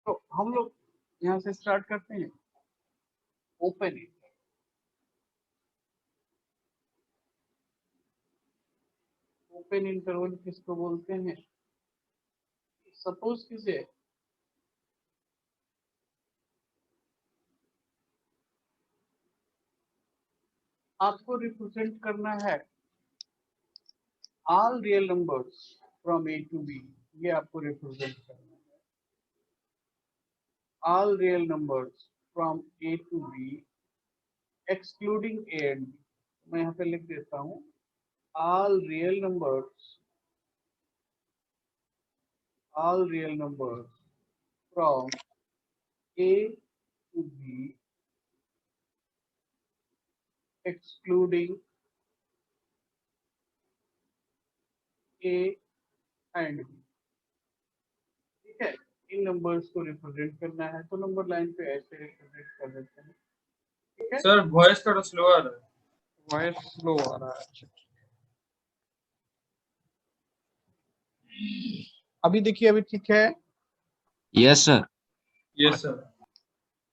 तो हम लोग यहाँ से स्टार्ट करते हैं। ओपन इट, ओपन इंटरवल किसको बोलते हैं? सपोज किसे आपको रिप्रेजेंट करना है all real numbers from A to b, ये आपको रिप्रेजेंट करना है all real numbers from A to b excluding a and b. मैं यहाँ पे लिख देता हूँ all real numbers, all real numbers from A to B excluding A and B। ठीक है, इन नंबर्स को रिप्रेजेंट करना है तो नंबर लाइन पे ऐसे रिप्रेजेंट कर देते हैं। ठीक है सर वॉइस थोड़ा स्लो आ रहा है। वॉइस स्लो आ रहा है? अच्छा, अभी देखिए, अभी ठीक है? Yes sir. Yes sir.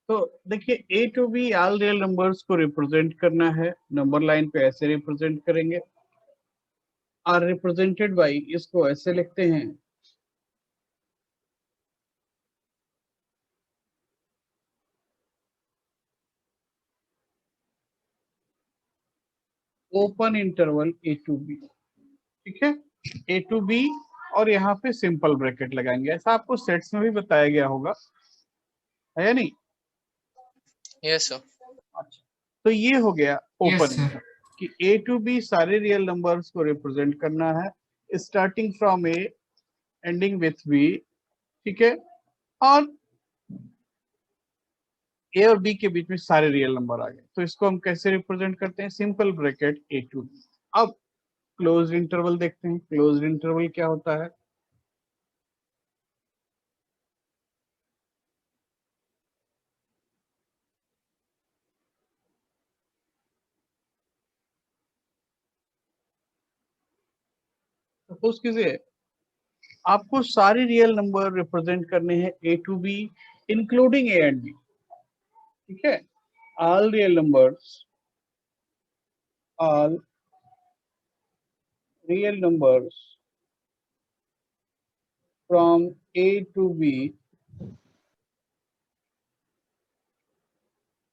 तो देखिए A to B all real numbers को रिप्रेजेंट करना है, नंबर लाइन पे ऐसे रिप्रेजेंट करेंगे। आर रिप्रेजेंटेड बाई, इसको ऐसे लिखते हैं open interval a to b. ठीक है, ए टू बी और यहाँ पे सिंपल ब्रैकेट लगाएंगे। ऐसा आपको सेट्स में भी बताया गया होगा, है या नहीं? Yes sir. अच्छा, तो ये हो गया ओपन Yes, sir. कि ए टू बी सारे रियल नंबर्स को रिप्रेजेंट करना है starting from a ending with b. ठीक है, और ए और बी के बीच में सारे रियल नंबर आ गए, तो इसको हम कैसे रिप्रेजेंट करते हैं? Simple bracket a to b. अब क्लोज इंटरवल देखते हैं, क्लोज इंटरवल क्या होता है? सपोज कीजिए आपको सारे रियल नंबर रिप्रेजेंट करने हैं A to B including A and B. ठीक है, all real numbers, all real numbers from A to B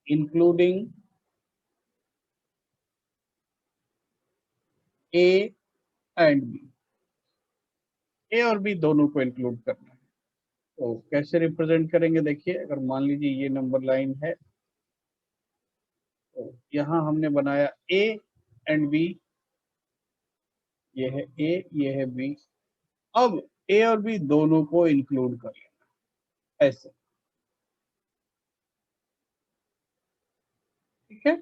including A and B. A और बी दोनों को इंक्लूड करना है, तो कैसे रिप्रेजेंट करेंगे? देखिए, अगर मान लीजिए ये नंबर लाइन है तो यहाँ हमने बनाया ए एंड बी, ये है ए, ये है बी। अब ए और बी दोनों को इंक्लूड कर लेना ऐसे। ठीक है,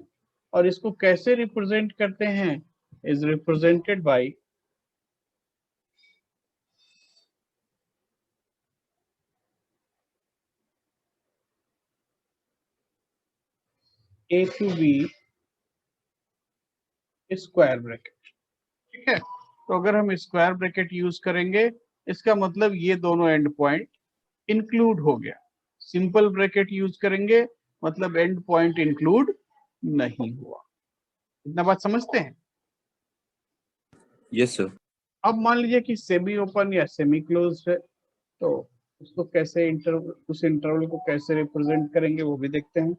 और इसको कैसे रिप्रेजेंट करते हैं? Is represented by a to b square bracket. ठीक है, तो अगर हम स्क्वायर ब्रैकेट यूज करेंगे इसका मतलब ये दोनों एंड पॉइंट इंक्लूड हो गया। सिंपल ब्रैकेट यूज करेंगे मतलब एंड पॉइंट इंक्लूड नहीं हुआ। इतना बात समझते हैं? Yes sir. अब मान लीजिए कि सेमी ओपन या सेमी क्लोज है, तो उसको कैसे उस इंटरवल को कैसे रिप्रेजेंट करेंगे वो भी देखते हैं।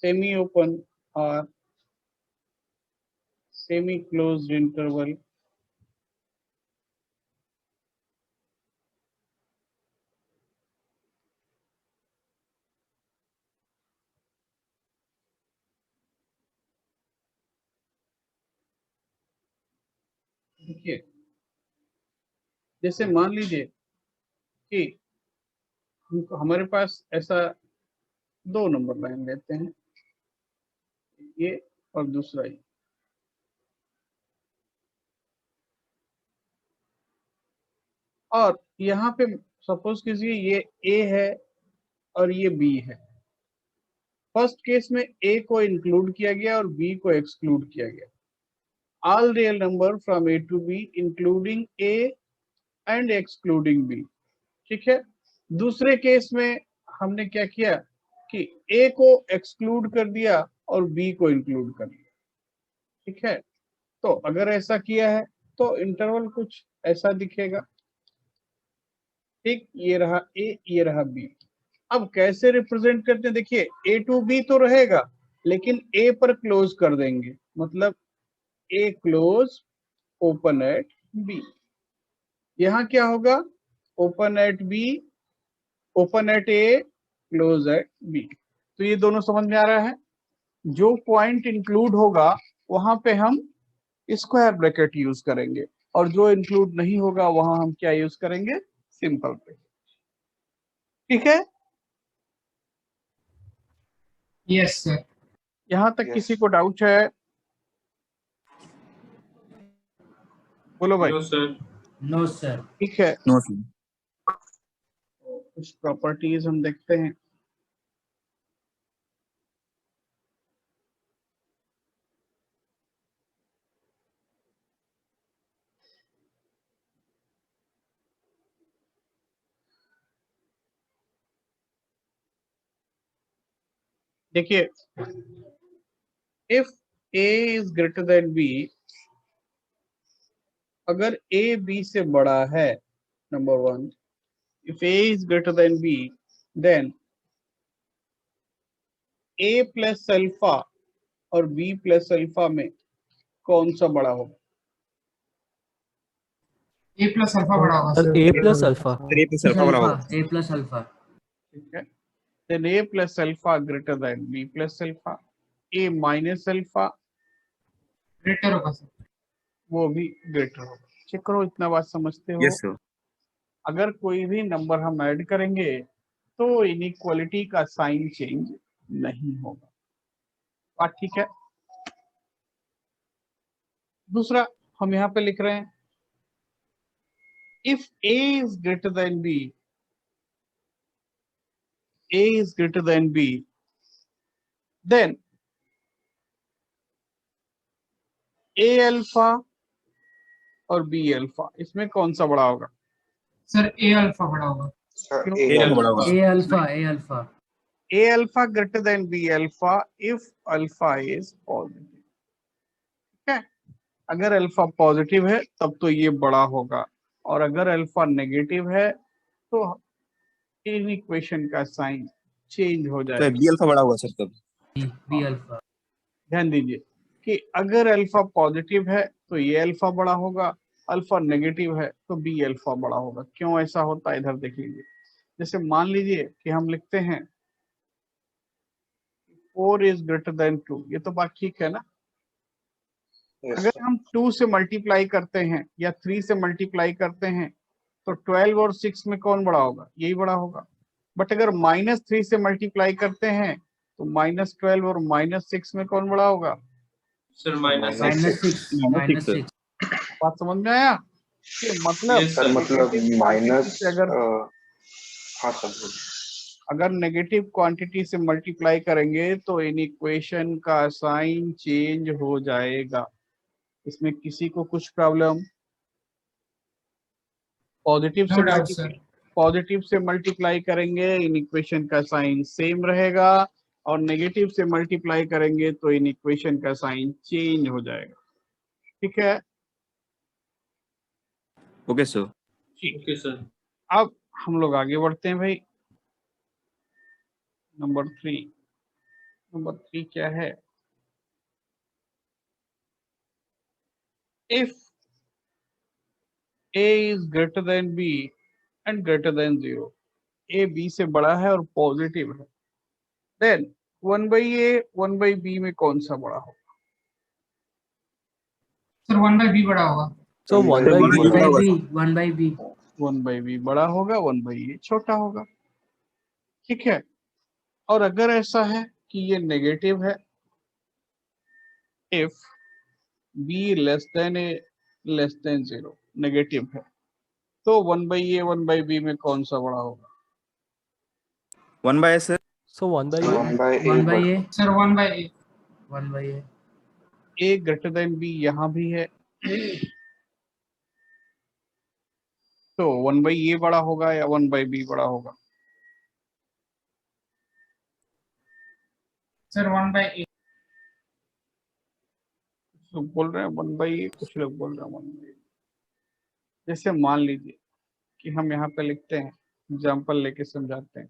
सेमी ओपन और सेमी क्लोज्ड इंटरवल देखिए, जैसे मान लीजिए कि हमारे पास ऐसा दो नंबर लाइन लेते हैं, ये और दूसरा ये। और यहाँ पे सपोज कीजिए ये ए है और ये बी है। फर्स्ट केस में ए को इंक्लूड किया गया और बी को एक्सक्लूड किया गया। All real number from A to B including A and excluding b. ठीक है। दूसरे केस में हमने क्या किया कि ए को एक्सक्लूड कर दिया और बी को इंक्लूड कर दिया। ठीक है। तो अगर ऐसा किया है तो इंटरवल कुछ ऐसा दिखेगा। ठीक, ये रहा ए, ये रहा बी। अब कैसे रिप्रेजेंट करते हैं, देखिए ए टू बी तो रहेगा लेकिन ए पर क्लोज कर देंगे, मतलब a close open at b. यहां क्या होगा, open at b, open at a, close at b. तो ये दोनों समझ में आ रहा है। जो पॉइंट इंक्लूड होगा वहां पे हम स्क्वायर ब्रैकेट यूज करेंगे और जो इंक्लूड नहीं होगा वहां हम क्या यूज करेंगे, सिंपल ब्रैकेट। ठीक है। Yes sir. यहां तक किसी को डाउट है? बोलो भाई। No sir. No sir. ठीक है, नो सर। कुछ प्रॉपर्टीज हम देखते हैं। देखिए, if a is greater than b, अगर a b से बड़ा है, number one, if a is greater than b, then a plus alpha और b प्लस अल्फा में कौन सा बड़ा होगा? ए प्लस अल्फा बड़ा होगा सर सर। ए प्लस अल्फा। ए प्लस अल्फा। ठीक है, then a plus alpha greater than b plus alpha, a minus alpha greater होगा सर। वो भी ग्रेटर होगा। चेक करो, इतना बात समझते हो? Yes sir. अगर कोई भी नंबर हम ऐड करेंगे तो इनइक्वालिटी का साइन चेंज नहीं होगा। बात ठीक है। दूसरा हम यहाँ पे लिख रहे हैं, if a is greater than b, a is greater than b, then a alpha और b अल्फा, इसमें कौन सा बड़ा होगा? सर ए अल्फा बड़ा होगा। क्यों? A alpha. A alpha. a alpha greater than b alpha if alpha is positive। ठीक है, अगर अल्फा पॉजिटिव है तब तो ये बड़ा होगा, और अगर अल्फा नेगेटिव है तो इन इक्वेशन का साइन चेंज हो तो जाएगा। बी अल्फा बड़ा हुआ सर तब। B alpha. ध्यान दीजिए कि अगर अल्फा पॉजिटिव है तो ये अल्फा बड़ा होगा, अल्फा नेगेटिव है तो बी अल्फा बड़ा होगा। क्यों ऐसा होता है, इधर देख लीजिए। जैसे मान लीजिए कि हम लिखते हैं 4 is greater than 2, ये तो बात ठीक है ना। अगर हम 2 से मल्टीप्लाई करते हैं या 3 से मल्टीप्लाई करते हैं तो 12 और 6 में कौन बड़ा होगा, यही बड़ा होगा। बट अगर -3 से मल्टीप्लाई करते हैं तो -12 और -6 में कौन बड़ा होगा? Sir minus -6। बात समझ में आया? कि मतलब Yes, sir. मतलब माइनस अगर हाँ सर, अगर नेगेटिव क्वांटिटी से मल्टीप्लाई करेंगे तो इन इक्वेशन का साइन चेंज हो जाएगा। इसमें किसी को कुछ problem? Positive No doubt, sir. Positive से मल्टीप्लाई करेंगे इन इक्वेशन का साइन सेम रहेगा, और नेगेटिव से मल्टीप्लाई करेंगे तो इन इक्वेशन का साइन चेंज हो जाएगा। ठीक है। Okay sir. Okay sir. अब हम लोग आगे बढ़ते हैं भाई। नंबर 3 क्या है? If a is greater than b and greater than 0, a b से बड़ा है और पॉजिटिव है, then 1/a 1/b में कौन सा बड़ा होगा? सर 1/b बड़ा होगा। सो 1/b। 1/b बड़ा होगा, 1/a छोटा होगा। ठीक है। और अगर ऐसा है कि ये नेगेटिव है, if b less than a less than 0, negative है, तो 1/a 1/b में कौन सा बड़ा होगा? 1/a sir. So 1 by one by one by A sir 1/a। One by A A greater than B यहाँ भी है, तो 1/a बड़ा होगा या 1/b बड़ा होगा? Sir 1/a। कुछ लोग बोल रहे हैं 1/a, कुछ लोग बोल रहे हैं 1/a। जैसे मान लीजिए कि हम यहाँ पे लिखते हैं, एग्जाम्पल लेके समझाते हैं,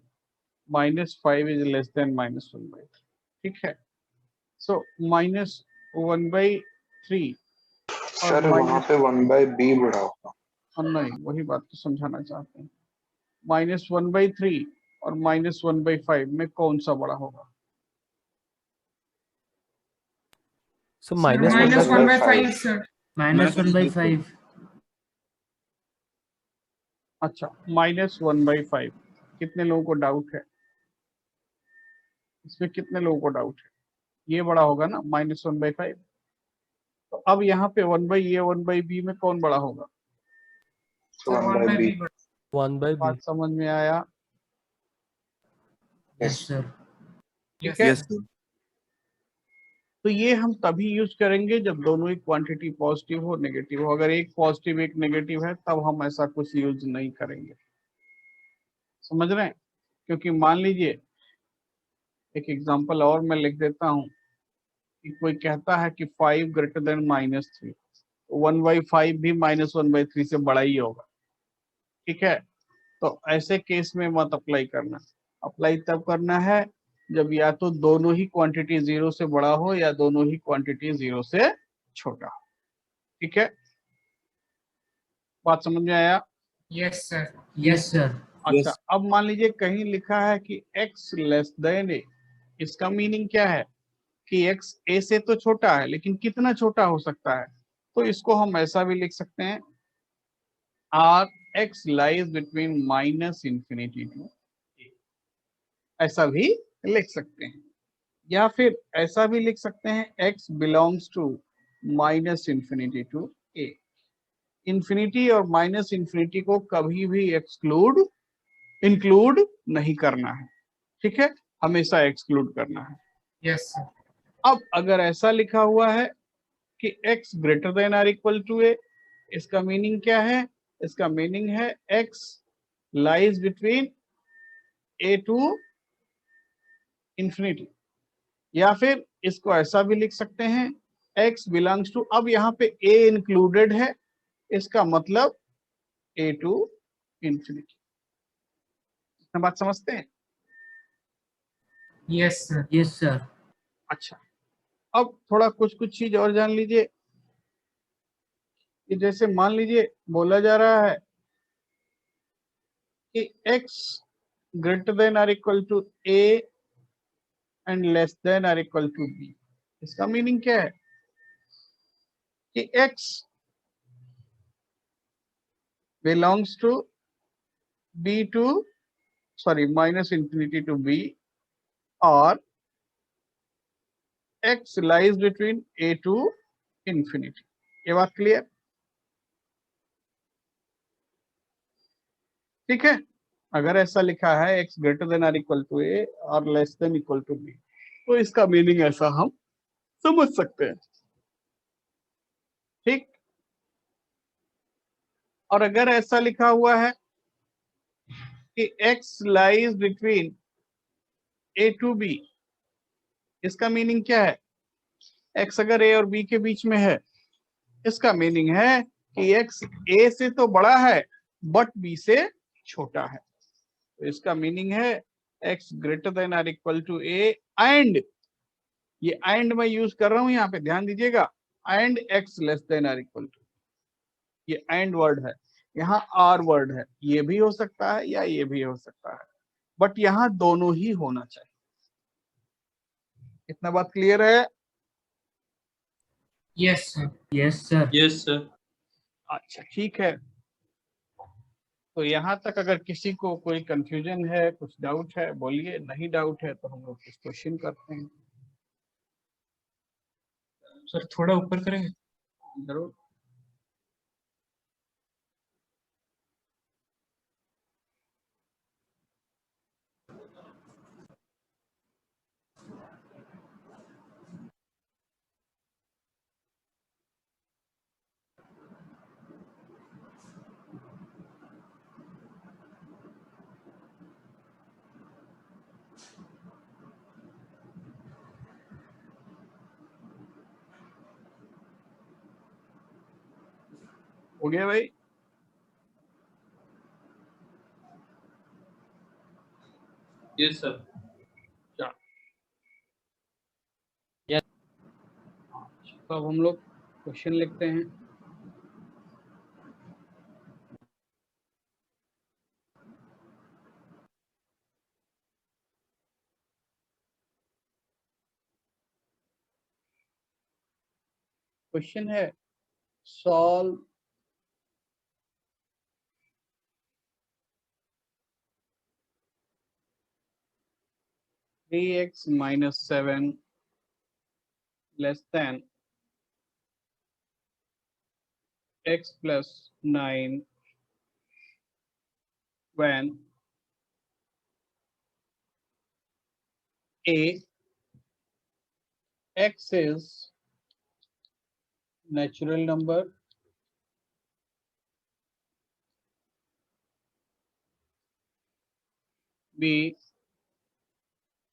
-5 इज लेस देन -1/3, ठीक है। सो -1/3 सर वहाँ पे 1/b बड़ा होगा। नहीं, वही बात तो समझाना चाहते हैं। -1/3 और -1/5 में कौन सा बड़ा होगा? so sir minus minus -1/5 sir. -1/5 अच्छा, -1/5। कितने लोगों को डाउट है इसमें? कितने लोगों को डाउट है? ये बड़ा होगा ना -1/5। तो अब यहाँ पे 1/a 1/b में कौन बड़ा होगा? Sir 1/b। 1/b। 1 by b. बात समझ में आया? यस सर ठीक है। Yes, sir. तो ये हम तभी यूज करेंगे जब दोनों ही क्वांटिटी पॉजिटिव हो नेगेटिव हो। अगर एक पॉजिटिव एक नेगेटिव है तब हम ऐसा कुछ यूज नहीं करेंगे, समझ रहे हैं? क्योंकि मान लीजिए एक एग्जांपल और मैं लिख देता हूं कि कोई कहता है कि 5 ग्रेटर देन -3, 1/5 भी -1/3 से बड़ा ही होगा, ठीक है। तो ऐसे केस में मत अप्लाई करना। अप्लाई तब करना है जब या तो दोनों ही क्वांटिटी 0 से बड़ा हो या दोनों ही क्वांटिटी 0 से छोटा हो, ठीक है। बात समझ में आया? Yes sir. यस सर अच्छा, Yes. अब मान लीजिए कहीं लिखा है कि x लेस देन a। इसका मीनिंग क्या है कि x a से तो छोटा है, लेकिन कितना छोटा हो सकता है? तो इसको हम ऐसा भी लिख सकते हैं, r x lies between -infinity to a, ऐसा भी लिख सकते हैं। या फिर ऐसा भी लिख सकते हैं x belongs to -infinity to a। Infinity और -इंफिनिटी को कभी भी इंक्लूड नहीं करना है, ठीक है, हमेशा एक्सक्लूड करना है। Yes sir. अब अगर ऐसा लिखा हुआ है कि x greater than or equal to a, इसका मीनिंग क्या है? इसका मीनिंग है x lies between a to infinity. या फिर इसको ऐसा भी लिख सकते हैं x बिलोंग्स टू, अब यहाँ पे a इंक्लूडेड है, इसका मतलब a टू इंफिनिटी। बात समझते हैं? Yes sir. यस सर अच्छा, अब थोड़ा कुछ चीज और जान लीजिए कि जैसे मान लीजिए बोला जा रहा है कि x greater than or equal to a and less than or equal to b। इसका मीनिंग क्या है कि x belongs to b to -infinity to b, और x lies between a to infinity। ये बात क्लियर? ठीक है। अगर ऐसा लिखा है x greater than or equal to a और less than equal to b, तो इसका मीनिंग ऐसा हम समझ सकते हैं, ठीक। और अगर ऐसा लिखा हुआ है कि x lies between a to b, इसका मीनिंग क्या है? x अगर a और b के बीच में है, इसका मीनिंग है कि x a से तो बड़ा है बट b से छोटा है। तो इसका मीनिंग है x greater than or equal to a and, ये एंड मैं यूज कर रहा हूं यहाँ पे, ध्यान दीजिएगा, and x less than or equal to, ये एंड वर्ड है, यहाँ आर वर्ड है, ये भी हो सकता है या ये भी हो सकता है, बट यहाँ दोनों ही होना चाहिए। इतना बात क्लियर है? Yes sir. Yes sir yes sir. अच्छा, ठीक है। तो यहाँ तक अगर किसी को कोई कंफ्यूजन है, कुछ डाउट है, बोलिए। नहीं डाउट है तो हम लोग कुछ क्वेश्चन करते हैं। सर थोड़ा ऊपर करेंगे। जरूर। हो गया भाई? Yes sir. तो अब हम लोग क्वेश्चन लिखते हैं। क्वेश्चन है solve three x minus 7 less than x plus 9 when a x is natural number, b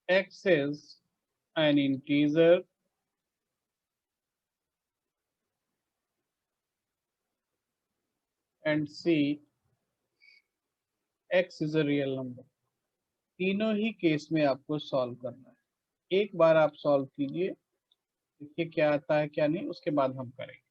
x is an integer, and c x is a real number। तीनों ही केस में आपको सॉल्व करना है। एक बार आप सॉल्व कीजिए, देखिए क्या आता है क्या नहीं, उसके बाद हम करेंगे।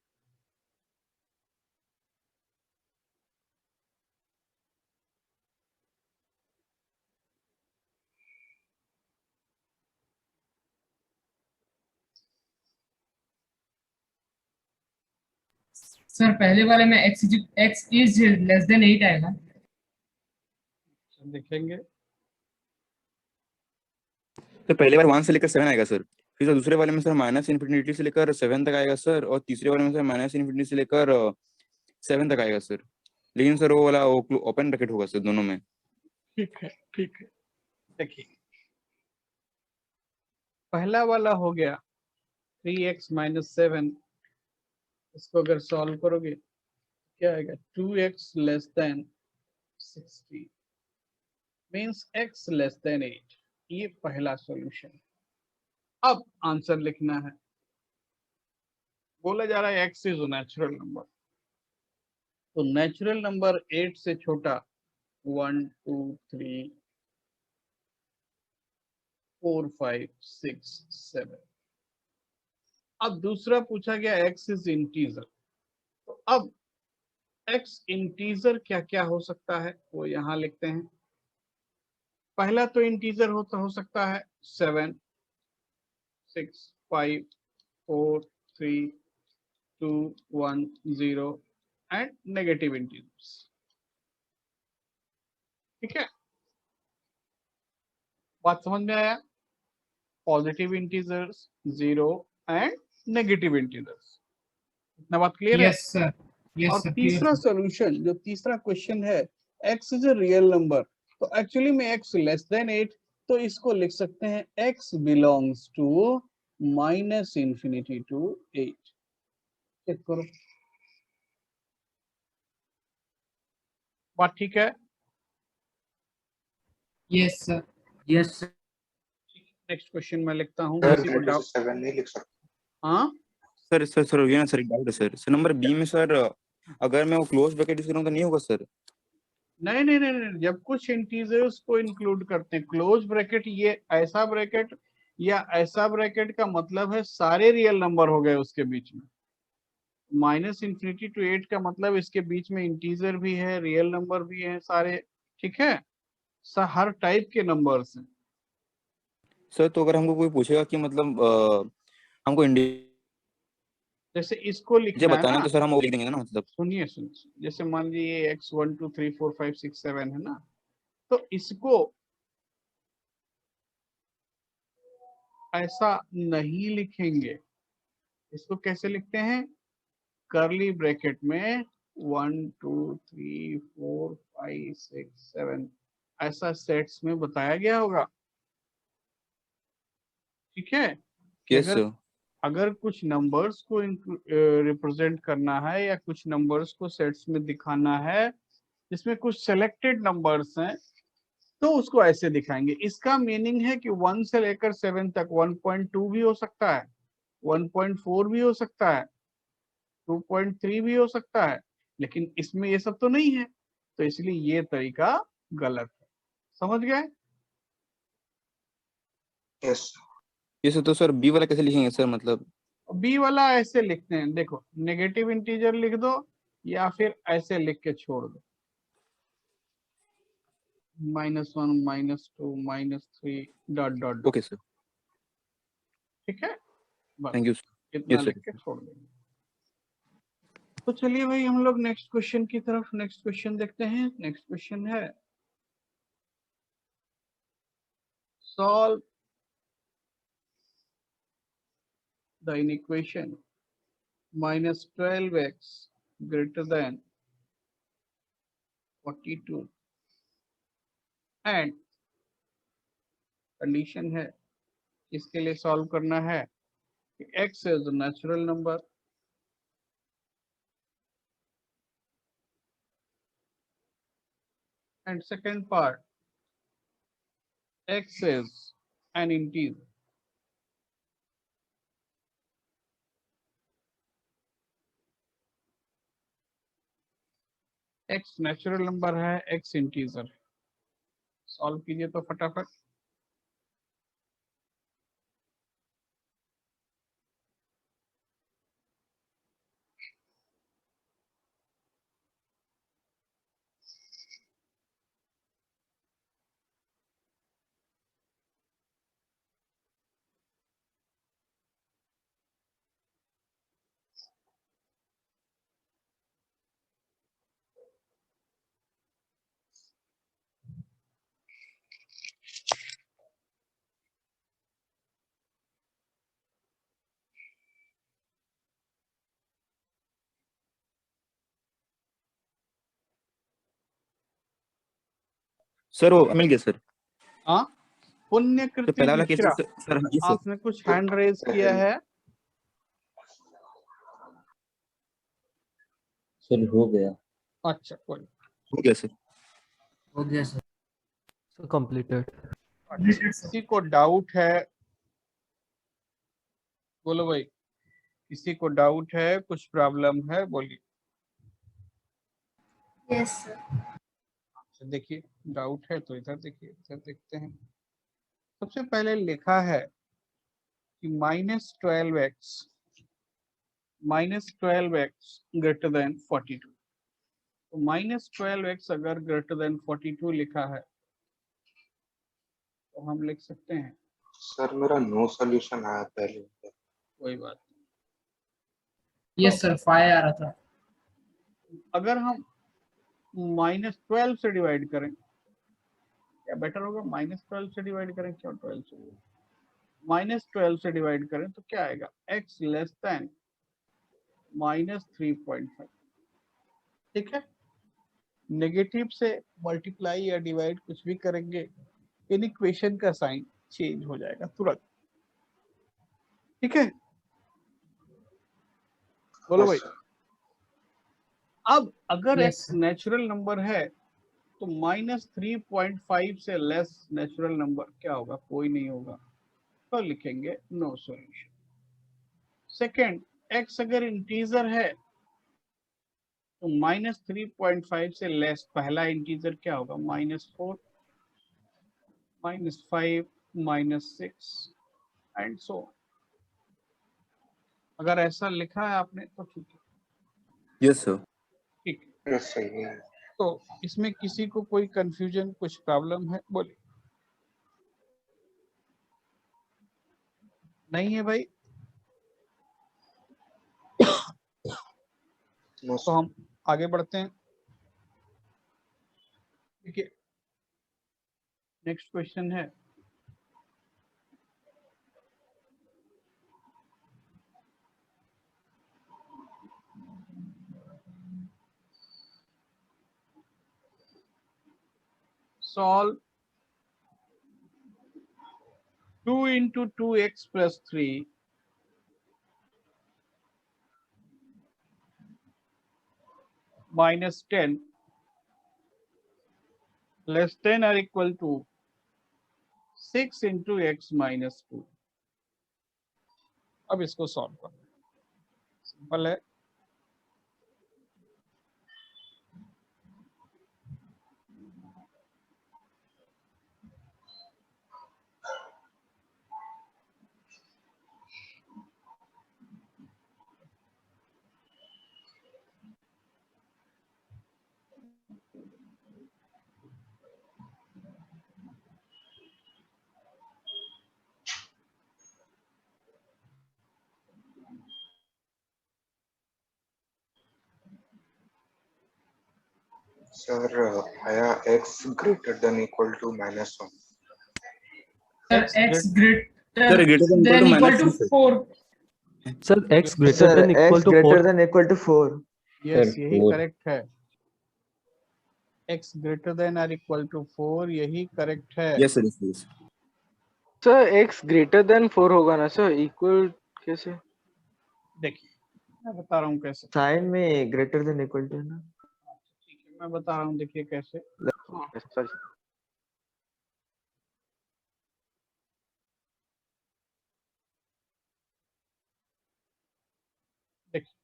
सर पहले वाले में x इज लेस देन 8 आएगा। देखेंगे तो पहले बार 1 से लेकर 7 आएगा सर, फिर सर दूसरे वाले में सर माइनस इन्फिनिटी से लेकर 7 तक आएगा सर, और तीसरे वाले में सर माइनस इन्फिनिटी से लेकर 7 तक आएगा सर। लेकिन सर वो वाला ओपन ब्रैकेट होगा सर दोनों में। ठीक है ठीक है। देखिए पहला वाला हो गया 3x माइनस 7, इसको अगर सॉल्व करोगे क्या आएगा 2x less than 60 means x less than 8। ये पहला सॉल्यूशन। अब आंसर लिखना है। बोला जा रहा है x इज नेचुरल नंबर, तो नेचुरल नंबर 8 से छोटा 1 2 3 4 5 6 7। अब दूसरा पूछा गया x इज इंटीजर, तो अब x इंटीजर क्या क्या हो सकता है वो यहां लिखते हैं। पहला तो इंटीजर हो सकता है 7 6 5 4 3 2 1 0 एंड नेगेटिव इंटीजर्स। ठीक है, बात समझ में आया? Positive integers 0 and negative integers, इतना बात क्लियर है? Yes sir. यस और सर। तीसरा सॉल्यूशन, जो तीसरा क्वेश्चन है x is a real number, तो एक्चुअली में x लेस देन 8, तो इसको लिख सकते हैं x belongs to minus infinity to 8। Check करो, बात ठीक है? Yes sir. Yes sir. Next question मैं लिखता हूँ। सर किसी को ग्रेटर डाउट? से 7 नहीं लिख सकते। हाँ सर सर सर ये ना सर एक डाउट है सर, सर नंबर बी में सर अगर मैं वो क्लोज ब्रैकेट यूज करूँ तो नहीं होगा सर? नहीं नहीं नहीं नहीं, जब कुछ इंटीजर्स को इंक्लूड करते हैं क्लोज ब्रैकेट, ये ऐसा ब्रैकेट या ऐसा ब्रैकेट का मतलब है सारे रियल नंबर हो गए उसके बीच में। माइनस इंफिनिटी टू 8 का मतलब इसके बीच में इंटीजर भी है, रियल नंबर भी है सारे। ठीक है, हर टाइप के नंबर्स हैं। सर तो अगर हमको कोई पूछेगा कि मतलब हमको इंडिया जैसे इसको लिखना है बताना ना, है तो सर हम वो लिख देंगे ना मतलब। सुनिए सुनिए, जैसे मान लीजिए x 1 2 3 4 5 6 7 है ना, तो इसको ऐसा नहीं लिखेंगे। इसको कैसे लिखते हैं? कर्ली ब्रैकेट में 1 2 3 4 5 6 7 ऐसा सेट्स में बताया गया होगा। ठीक है, कि यस अगर सर। अगर कुछ नंबर्स को रिप्रेजेंट करना है या कुछ नंबर्स को सेट्स में दिखाना है जिसमें कुछ सेलेक्टेड नंबर्स हैं, तो उसको ऐसे दिखाएंगे। इसका मीनिंग है कि 1 से लेकर 7 तक 1.2 भी हो सकता है, 1.4 भी हो सकता है, 2.3 भी हो सकता है, लेकिन इसमें ये सब तो नहीं है, तो इसलिए ये तरीका गलत है। समझ गए? यस ये सर, तो सर बी वाला कैसे लिखेंगे सर, मतलब बी वाला ऐसे लिखते हैं, देखो नेगेटिव इंटीजर लिख दो या फिर ऐसे लिख के छोड़ दो, -1 -2 -3 dot dot dot. Okay sir, ठीक है, बस थैंक यू सर। इतना यस लिख सर। के छोड़ देंगे। तो चलिए भाई हम लोग नेक्स्ट क्वेश्चन की तरफ, नेक्स्ट क्वेश्चन देखते हैं। नेक्स्ट क्वेश्चन है solve the equation -12x greater than 42 and condition है, इसके लिए सॉल्व करना है कि x is natural number and second part x is an integer। x natural number है, x इंटीजर है। सॉल्व कीजिए तो फटाफट। सर वो मिल गया सर। हाँ, पुण्य तो कृति पहला वाला केस मिश्रा, सर, जी सर। आपने कुछ हैंड रेज किया है? सर हो गया। अच्छा कोई हो गया सर। हो गया सर। So completed. किसी को डाउट है? बोलो भाई, किसी को डाउट है, कुछ प्रॉब्लम है? बोलिए। Yes sir. अच्छा देखिए, डाउट है तो इधर देखिए, इधर देखते हैं। सबसे पहले लिखा है कि -12x ग्रेटर देन 42। तो -12x अगर ग्रेटर देन 42 लिखा है तो हम लिख सकते हैं, सर मेरा नो सॉल्यूशन आया पहले। कोई बात यस सर 5 आ रहा था। नहीं। अगर हम -12 से डिवाइड करें, क्या बेटर होगा? -12 से डिवाइड करें, क्यों 12 से? -12 से डिवाइड करें तो क्या आएगा? x less then -3.5। ठीक है, नेगेटिव से मल्टीप्लाई या डिवाइड कुछ भी करेंगे, इन इक्वेशन का साइन चेंज हो जाएगा तुरंत। ठीक है, बोलो भाई। अब अगर Yes, x नेचुरल नंबर है तो -3.5 से लेस नेचुरल नंबर क्या होगा? कोई नहीं होगा, तो लिखेंगे नो सॉल्यूशन। सेकेंड, x अगर इंटीजर है तो -3.5 से लेस पहला इंटीजर क्या होगा? -4, -5, -6 एंड सो। अगर ऐसा लिखा है आपने तो ठीक है। Yes sir. ठीक, यस सही है। तो इसमें किसी को कोई कंफ्यूजन, कुछ प्रॉब्लम है? बोलिए। नहीं है भाई? नो तो हम आगे बढ़ते हैं। देखिए, नेक्स्ट क्वेश्चन है solve 2 into 2x plus 3 minus 10 less than or equal to 6 into x minus 2। अब इसको सॉल्व करना है, सिंपल है। Sir, आया x greater than equal to -1. Sir, X x Sir, greater greater than than equal minus to 2, sir. 4. Sir, x greater Sir, than equal x to greater 4. than equal to 4. Yes, Sir, यही 4. Correct है। x greater than or equal to 4, यही correct है। Yes, sir. Yes, yes. Sir x greater then 4 होगा ना sir, equal कैसे? देखिए मैं बता रहा हूँ कैसे। साइन में greater than equal to है ना? ठीक है, मैं बता रहा हूँ, देखिए कैसे। सॉरी। देखिए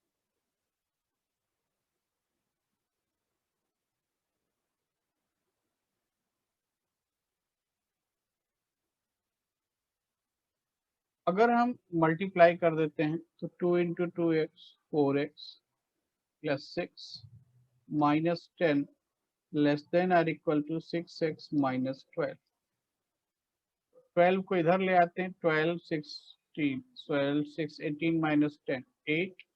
अगर हम मल्टीप्लाई कर देते हैं तो 2 into 2x 4x plus 6 minus 10 less than or equal to 6x minus 12। 12 को इधर ले आते हैं, 12 16 12 6 18 माइनस 10 8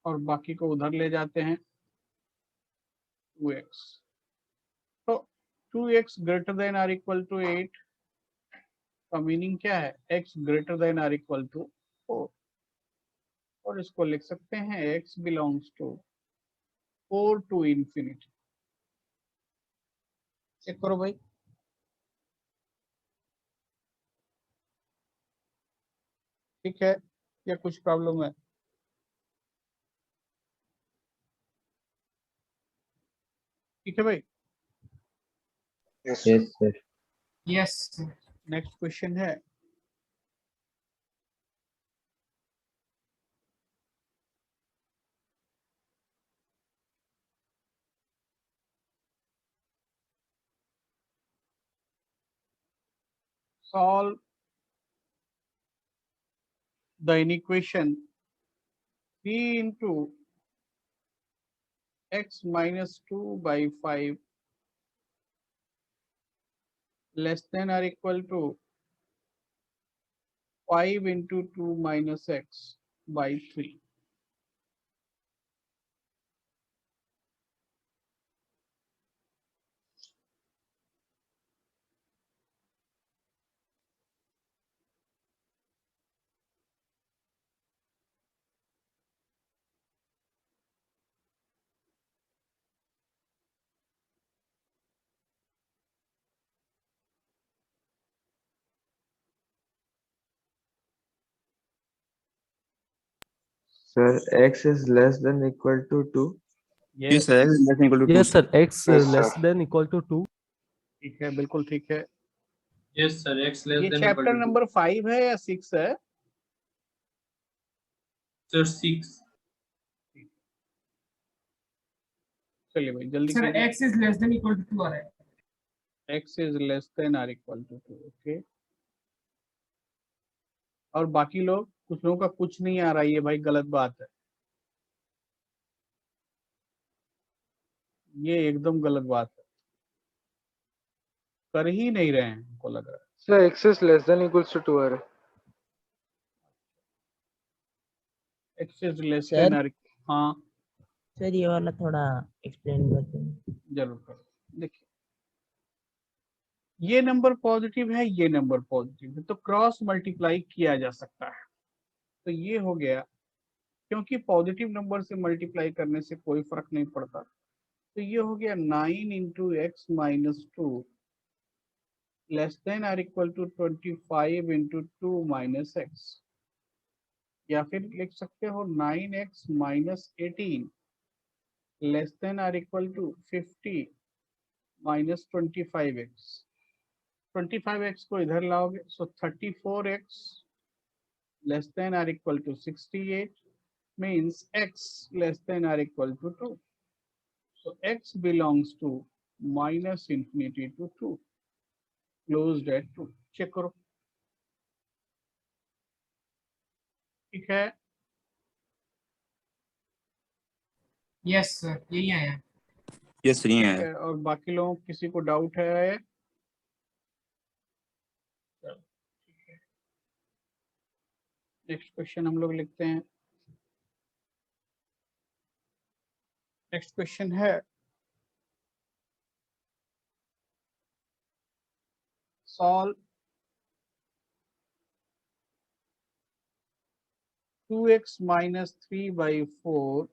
और बाकी को उधर ले जाते हैं 2x। तो 2x greater than or equal to 8 का मीनिंग क्या है? x greater than or equal to 4 और इसको लिख सकते हैं x belongs to 4 to infinity. Check करो भाई। ठीक है या कुछ प्रॉब्लम है? ठीक है भाई। Yes, sir. Yes, sir. Yes, sir. Next question है solve the inequation 3 into x minus 2 by 5 less than or equal to 5 into 2 minus x by 3। Sir, x is less than equal to 2. Yes, sir. X is less than equal to 2, Yes, sir. sir, x Yes, less sir. than equal to 2. ठीक है, बिल्कुल ठीक है। Yes, sir. X less ये than equal chapter to 2. Number 5 है या 6 है? Sir, 6. चलिए भाई जल्दी Sir, कीजिए। x is less than equal to 2 आ रहा है। x is less than or equal to 2। Okay, और बाकी लोग, कुछ लोगों का कुछ नहीं आ रहा है, ये भाई गलत बात है, ये एकदम गलत बात है, कर ही नहीं रहे हैं हमको लग रहा है। Sir x is less than equals to 2 आ रहा है। x is less sir than or हाँ सर ये वाला थोड़ा एक्सप्लेन करते हैं। जरूर करो। देखिए ये नंबर पॉजिटिव है, ये नंबर पॉजिटिव है, तो क्रॉस मल्टीप्लाई किया जा सकता है। तो ये हो गया, क्योंकि पॉजिटिव नंबर से मल्टीप्लाई करने से कोई फर्क नहीं पड़ता, तो ये हो गया 9 into x minus 2 less than or equal to 25 into 2 minus x. या फिर लिख सकते हो 9x minus 18 less than or equal to 50 minus 25x। 25x को इधर लाओगे, so 34x less than or equal to 68 means x less than or equal to 2. So x belongs to minus infinity to 2, closed at 2। Check करो। ठीक है, Yes, sir. यही आया। Yes, sir. ठीक Yeah. है, और बाकी लोगों किसी को डाउट है? नेक्स्ट क्वेश्चन हम लोग लिखते हैं। नेक्स्ट क्वेश्चन है solve 2x minus 3 by 4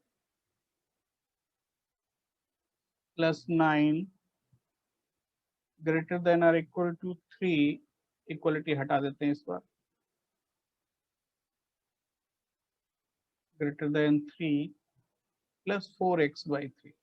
plus 9 greater than or equal to 3, equality हटा देते हैं इस बार, greater than 3 plus 4x by 3.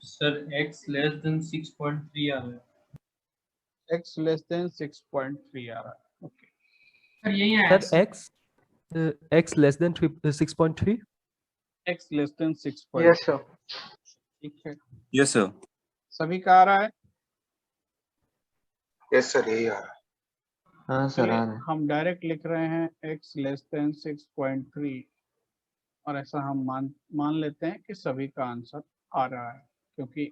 Sir x less then 6.3 आ रहा है। x less than 6.3 आ रहा है. ओके, सर यही आया sir x less then 6.3। x less than 6.3. Yes, sir. ठीक है, यस सर। सभी का आ रहा है. यस सर यही आ रहा है। हाँ सर चलिए आ रहा है। हम डायरेक्ट लिख रहे हैं x लेस देन 6.3 और ऐसा हम मान लेते हैं कि सभी का आंसर आ रहा है, क्योंकि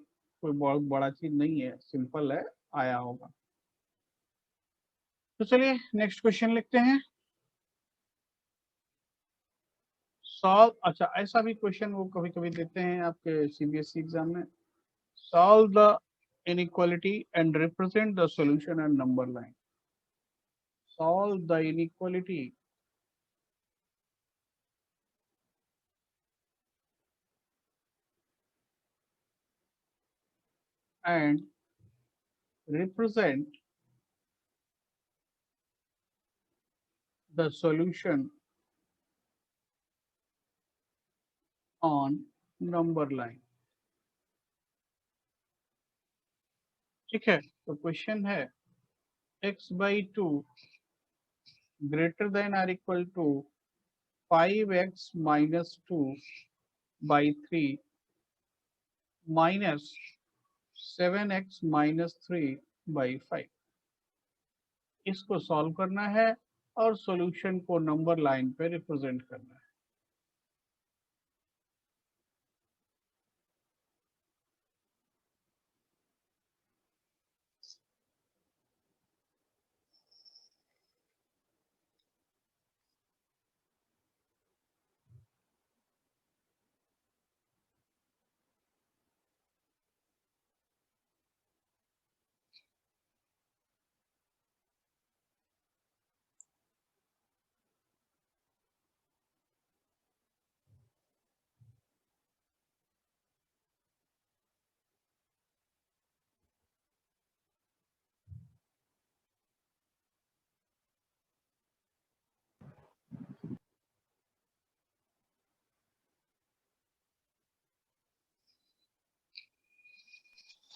कोई बहुत बड़ा चीज नहीं है, सिंपल है, आया होगा. तो चलिए नेक्स्ट क्वेश्चन लिखते हैं. सॉल्व, अच्छा ऐसा भी क्वेश्चन वो कभी कभी देते हैं आपके सीबीएसई एग्जाम में. Solve the inequality and represent the solution and number line. Solve the inequality and represent the solution on number line. ठीक है, तो क्वेश्चन है x by 2 greater than or equal to 5x minus 2 by 3 minus 7x minus 3 by 5. इसको solve करना है और solution को number line पे रिप्रेजेंट करना है.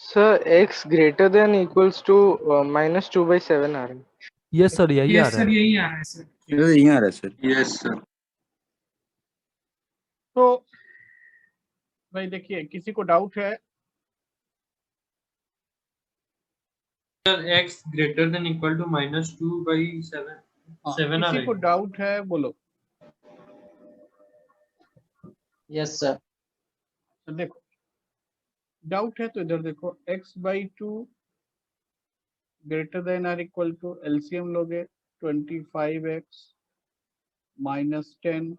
Sir, x greater than equals to minus 2 by 7 आ रहा है. यस सर यही आ यस रहा सर है। यही आ रहा है सर. यही आ रहा है सर। Yes sir. तो भाई देखिए, किसी को डाउट है? Sir x greater than equal to -2 by 7 हाँ, 7 आ किसी को रहा है। डाउट है बोलो. Yes sir. तो देखो, डाउट है तो इधर देखो, x by 2 greater than or equal to, LCM लोगे 25x minus 10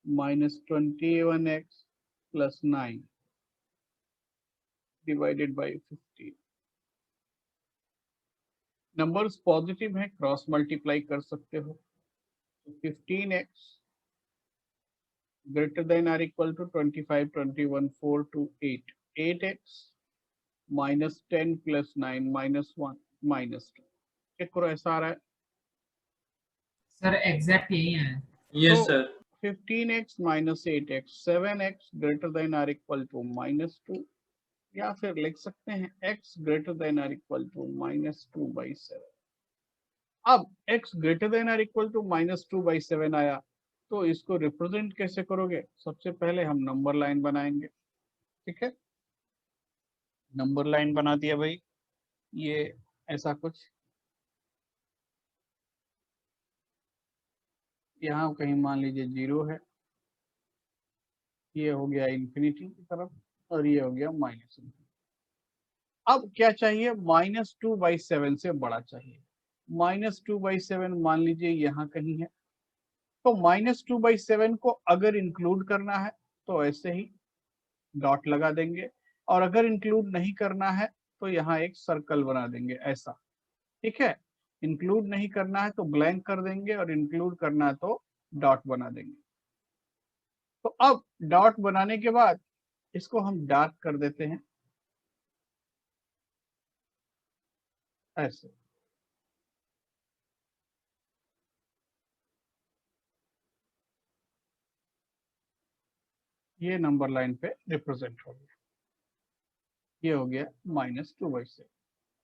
minus 21x plus 9 divided by 15. Numbers positive हैं, क्रॉस मल्टीप्लाई कर सकते हो. 15x greater than or equal to 25 21 4 to 8, 8x minus 10 plus 9 minus 1 minus 2. Check करो, ऐसा आ रहा है. Sir exact यही है। Yes, So, sir. 15x minus 8x, 7x greater than or equal to -2, या फिर लिख सकते हैं x greater than or equal to -2/7। अब x greater than or equal to -2/7 आया, तो इसको रिप्रेजेंट कैसे करोगे? सबसे पहले हम नंबर लाइन बनाएंगे, ठीक है। नंबर लाइन बना दिया भाई, ये ऐसा कुछ, यहाँ कहीं मान लीजिए 0 है, ये हो गया इंफिनिटी की तरफ, और ये हो गया माइनस। अब क्या चाहिए? -2/7 से बड़ा चाहिए। -2/7 मान लीजिए यहाँ कहीं है, तो -2/7 को अगर इंक्लूड करना है तो ऐसे ही डॉट लगा देंगे, और अगर इंक्लूड नहीं करना है तो यहाँ एक सर्कल बना देंगे ऐसा, ठीक है। इंक्लूड नहीं करना है तो ब्लैंक कर देंगे, और इंक्लूड करना है तो डॉट बना देंगे। तो अब डॉट बनाने के बाद इसको हम डार्क कर देते हैं ऐसे। ये नंबर लाइन पे रिप्रेजेंट हो गया, ये हो गया -2/7,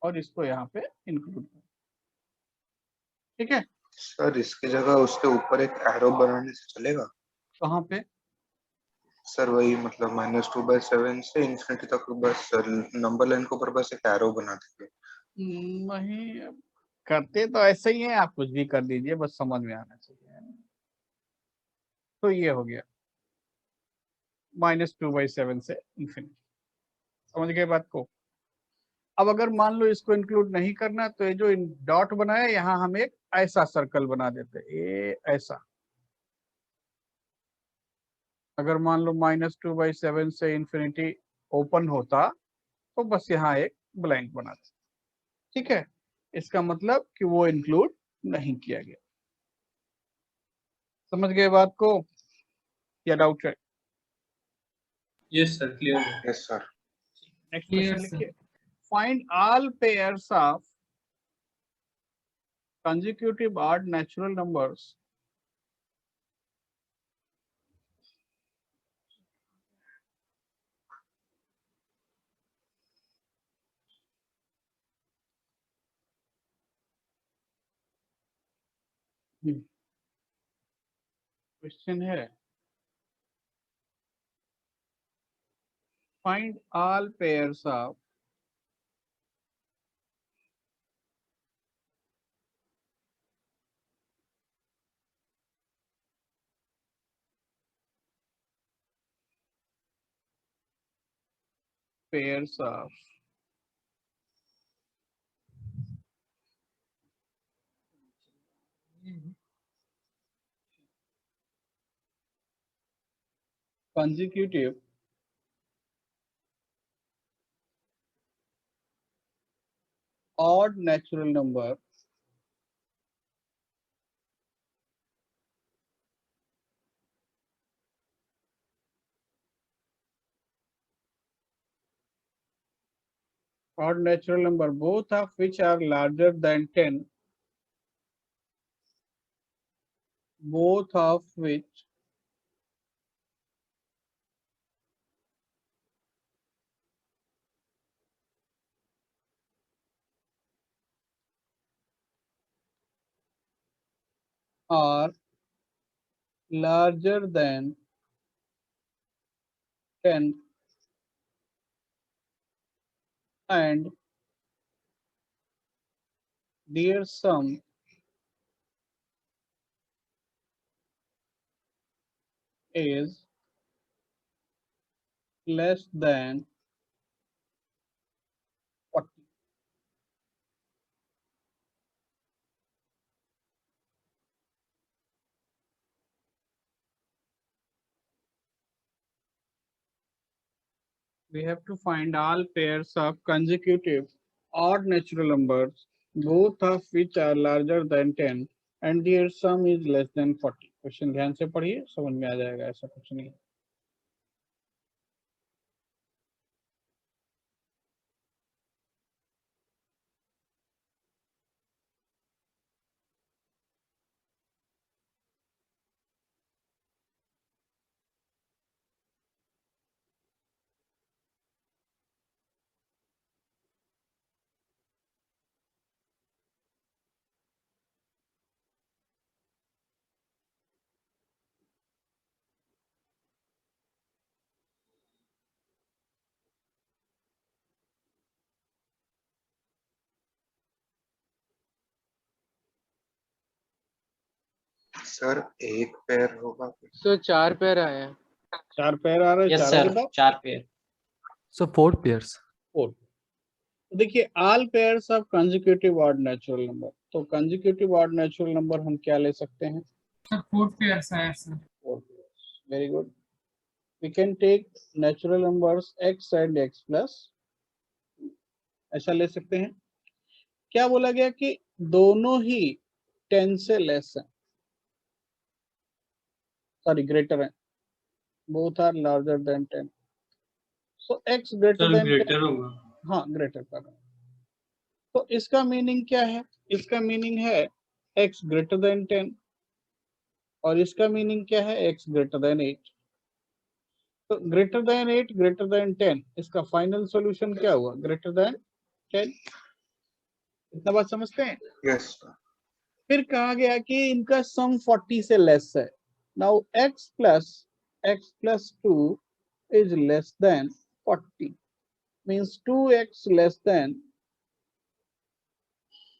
और इसको यहाँ पे इंक्लूड कर, ठीक है। सर इसकी जगह उसके ऊपर एक एरो बनाने से चलेगा? कहाँ पे? सर वही मतलब -2/7 से इंफिनिटी तक, बस नंबर लाइन के ऊपर बस एक एरो बना देंगे। नहीं, करते तो ऐसे ही है, आप कुछ भी कर दीजिए, बस समझ में आना चाहिए। तो ये हो गया -2/7 से इंफिनिटी, समझ गए बात को। अब अगर मान लो इसको इंक्लूड नहीं करना, तो ये जो डॉट बनाया यहाँ हम एक ऐसा सर्कल बना देते, ये ऐसा। अगर मान लो -2/7 से इंफिनिटी ओपन होता, तो बस यहाँ एक ब्लैंक बना देते, ठीक है। इसका मतलब कि वो इंक्लूड नहीं किया गया। समझ गए बात को, या डाउट है? Yes, sir. Clear. Yes sir. Next Clear, question sir. लिखिए। Find all pairs of consecutive odd natural numbers question है, find all pairs of pairs of consecutive odd natural number both of which are larger than 10, both of which are larger than 10 and their sum is less than 40. We have to find all pairs of consecutive odd natural numbers, both of which are larger than 10 and their sum is less than 40. Question ध्यान से पढ़िए, समझ में आ जाएगा, ऐसा कुछ नहीं। Sir एक पेयर होगा। सर 4 पेयर आए हैं। 4 पेयर आ रहे हैं, यस चारों के सर, पास 4 पेयर। So 4 pairs. 4। तो देखिए all pairs of consecutive odd natural number, तो कंसेक्यूटिव ऑड नेचुरल नंबर हम क्या ले सकते हैं? सर 4 पेयर्स आया sir. 4 pairs, very good. We can take natural numbers x and x plus, ऐसा ले सकते हैं। क्या बोला गया कि दोनों ही 10 से लेस है, सॉरी ग्रेटर है, both are larger than 10, so x greater sir than 10, greater होगा। हाँ ग्रेटर कर रहा है। तो इसका मीनिंग क्या है? इसका मीनिंग है x ग्रेटर देन 10, और इसका मीनिंग क्या है? x greater then 8। तो ग्रेटर देन 8 ग्रेटर देन 10, इसका फाइनल सॉल्यूशन क्या हुआ? Greater than 10। इतना बात समझते हैं? यस फिर कहा गया कि इनका सम 40 से लेस है। Now x plus 2 is less than 40, means 2x less than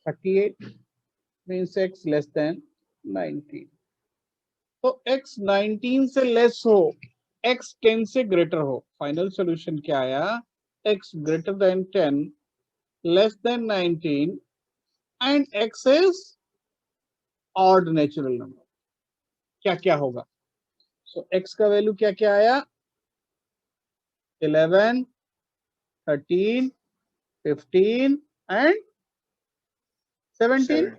38, means x less than 19। तो x 19 से लेस हो, x 10 से ग्रेटर हो, फाइनल सॉल्यूशन क्या आया? x greater then 10, less then 19, and x is odd natural number. क्या क्या होगा? सो x का वैल्यू क्या क्या आया? 11, 13, 15 एंड 17।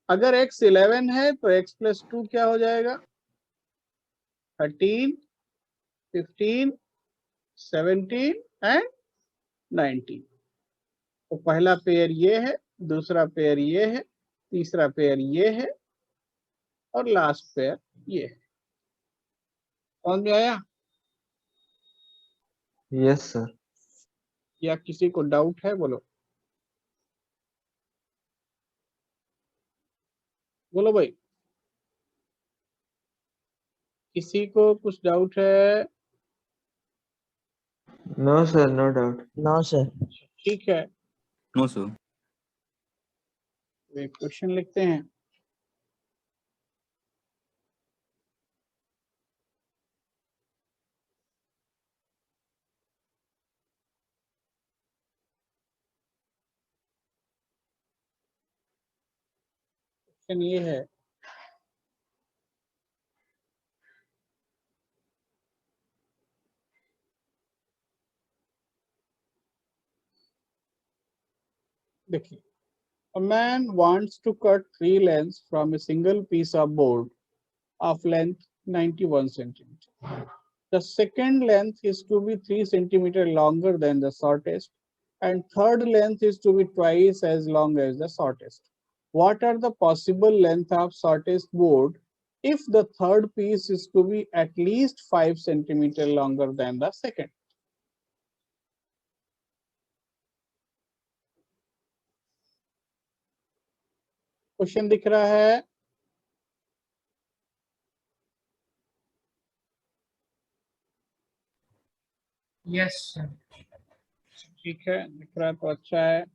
अगर x 11 है तो x प्लस 2 क्या हो जाएगा? 13, 15, 17 एंड 19। तो पहला पेयर ये है, दूसरा पेयर ये है, तीसरा पेयर ये है, और लास्ट पेयर ये है। समझ में आया? Yes sir. या किसी को डाउट है? बोलो बोलो भाई, किसी को कुछ डाउट है? No sir, no doubt. No sir. ठीक है, नो सर। एक क्वेश्चन लिखते हैं। क्वेश्चन ये है, देखिए, a man wants to cut 3 lengths from a single piece of board of length 91 centimeter. The second length is to be 3 centimeter longer than the shortest, and third length is to be twice as long as the shortest. What are the possible length of shortest board if the third piece is to be at least 5 centimeter longer than the second? Question दिख रहा है? Yes sir. ठीक है, दिख रहा है तो अच्छा है।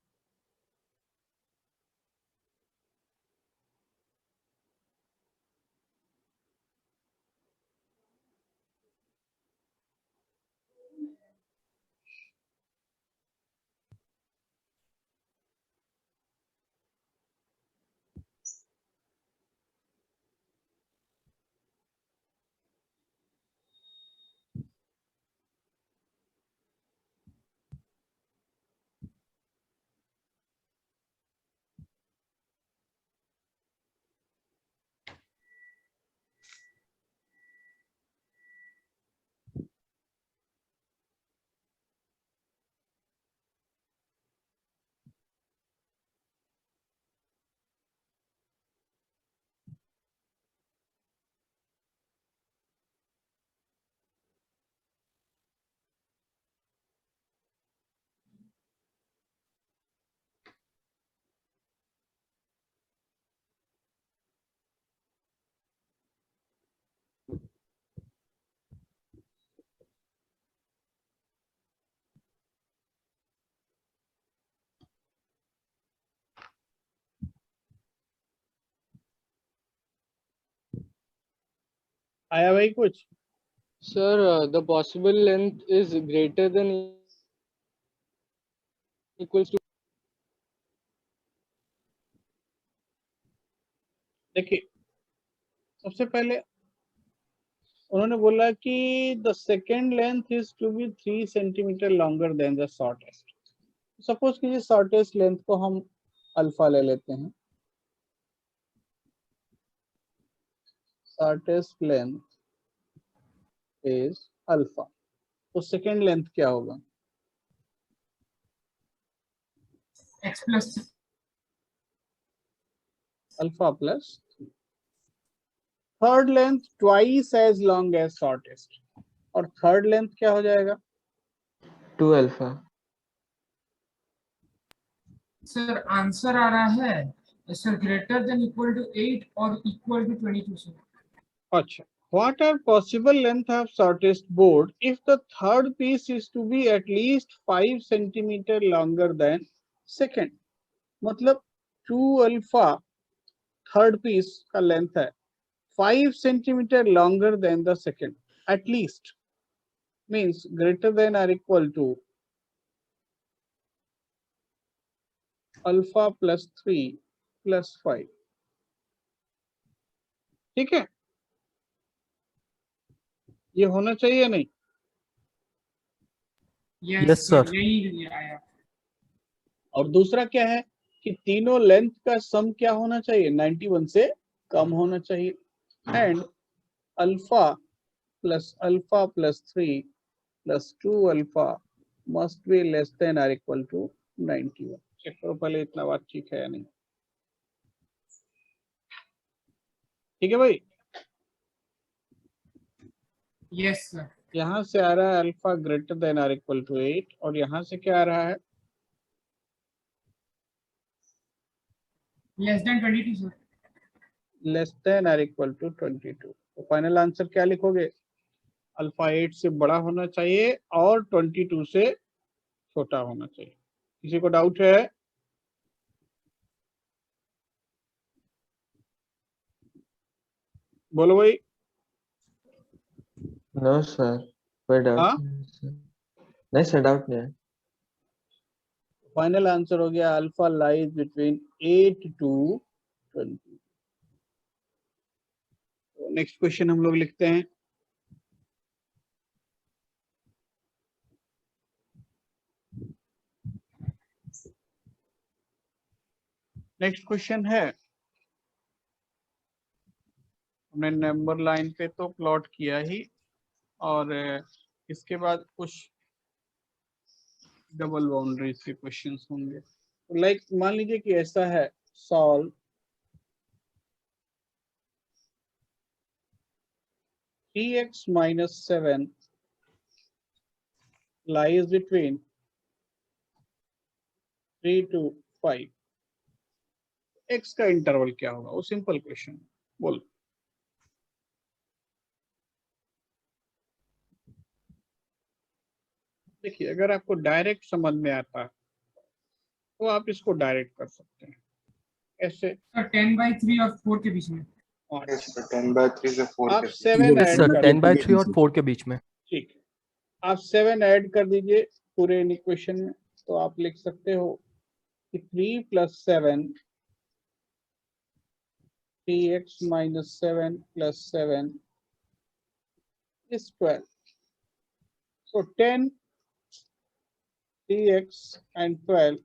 आया भाई कुछ? Sir, the possible length is greater than equals to. देखिए, सबसे पहले उन्होंने बोला कि the second length is to be 3 centimetre longer than the shortest. Suppose कीजिए शॉर्टेस्ट लेंथ को हम अल्फा ले लेते हैं। शॉर्टेस्ट लेंथ इज अल्फा, तो सेकेंड लेंथ क्या होगा? x plus alpha plus third length twice as long as shortest, और थर्ड लेंथ क्या हो जाएगा? 2 alpha. सर आंसर आ रहा है sir greater than equal to 8 और इक्वल टू 22 सर। अच्छा, what are possible length of shortest board if the third piece is to be at least 5 centimeter longer than second? मतलब 2 alpha third piece का length है 5 centimetre longer than the second, at least means greater than or equal to alpha plus 3 plus 5। ठीक है, ये होना चाहिए नहीं? Yes, sir. यही आया। और दूसरा क्या है कि तीनों लेंथ का सम क्या होना चाहिए? 91 से कम होना चाहिए। And alpha plus 3 plus 2 alpha must be less than और इक्वल टू 91। चेक करो पहले इतना बात ठीक है या नहीं। ठीक है भाई, यस सर। यहां से आ रहा है अल्फा ग्रेटर देन और इक्वल टू 8, और यहां से क्या आ रहा है? Less than 22 sir. Less than और इक्वल टू 22। तो फाइनल आंसर क्या लिखोगे? अल्फा 8 से बड़ा होना चाहिए और 22 से छोटा होना चाहिए। किसी को डाउट है? बोलो भाई। No, sir. कोई doubt हाँ, नहीं sir. नहीं sir, doubt नहीं है. फाइनल आंसर हो गया alpha lies between 8 to 20। Next question हम लोग लिखते हैं। नेक्स्ट क्वेश्चन है, हमने नंबर लाइन पे तो प्लॉट किया ही, और इसके बाद कुछ डबल बाउंड्रीज के क्वेश्चंस होंगे। तो लाइक मान लीजिए कि ऐसा है, solve 3x minus 7 lies between 3 to 5। x का इंटरवल क्या होगा? वो सिंपल क्वेश्चन बोल। देखिए, अगर आपको डायरेक्ट समझ में आता है तो आप इसको डायरेक्ट कर सकते हैं। ऐसे सर 10/3 और 4 के बीच में। Yes, sir, 10/3 से 4 आप के बीच। 7 Yes, ऐड sir. कर 10/3 और 4 के बीच में. ठीक है, आप 7 ऐड कर दीजिए पूरे इक्वेशन में, तो आप लिख सकते हो कि 3 plus 7 3x minus 7 plus 7 is 12। So 10 3x and 12,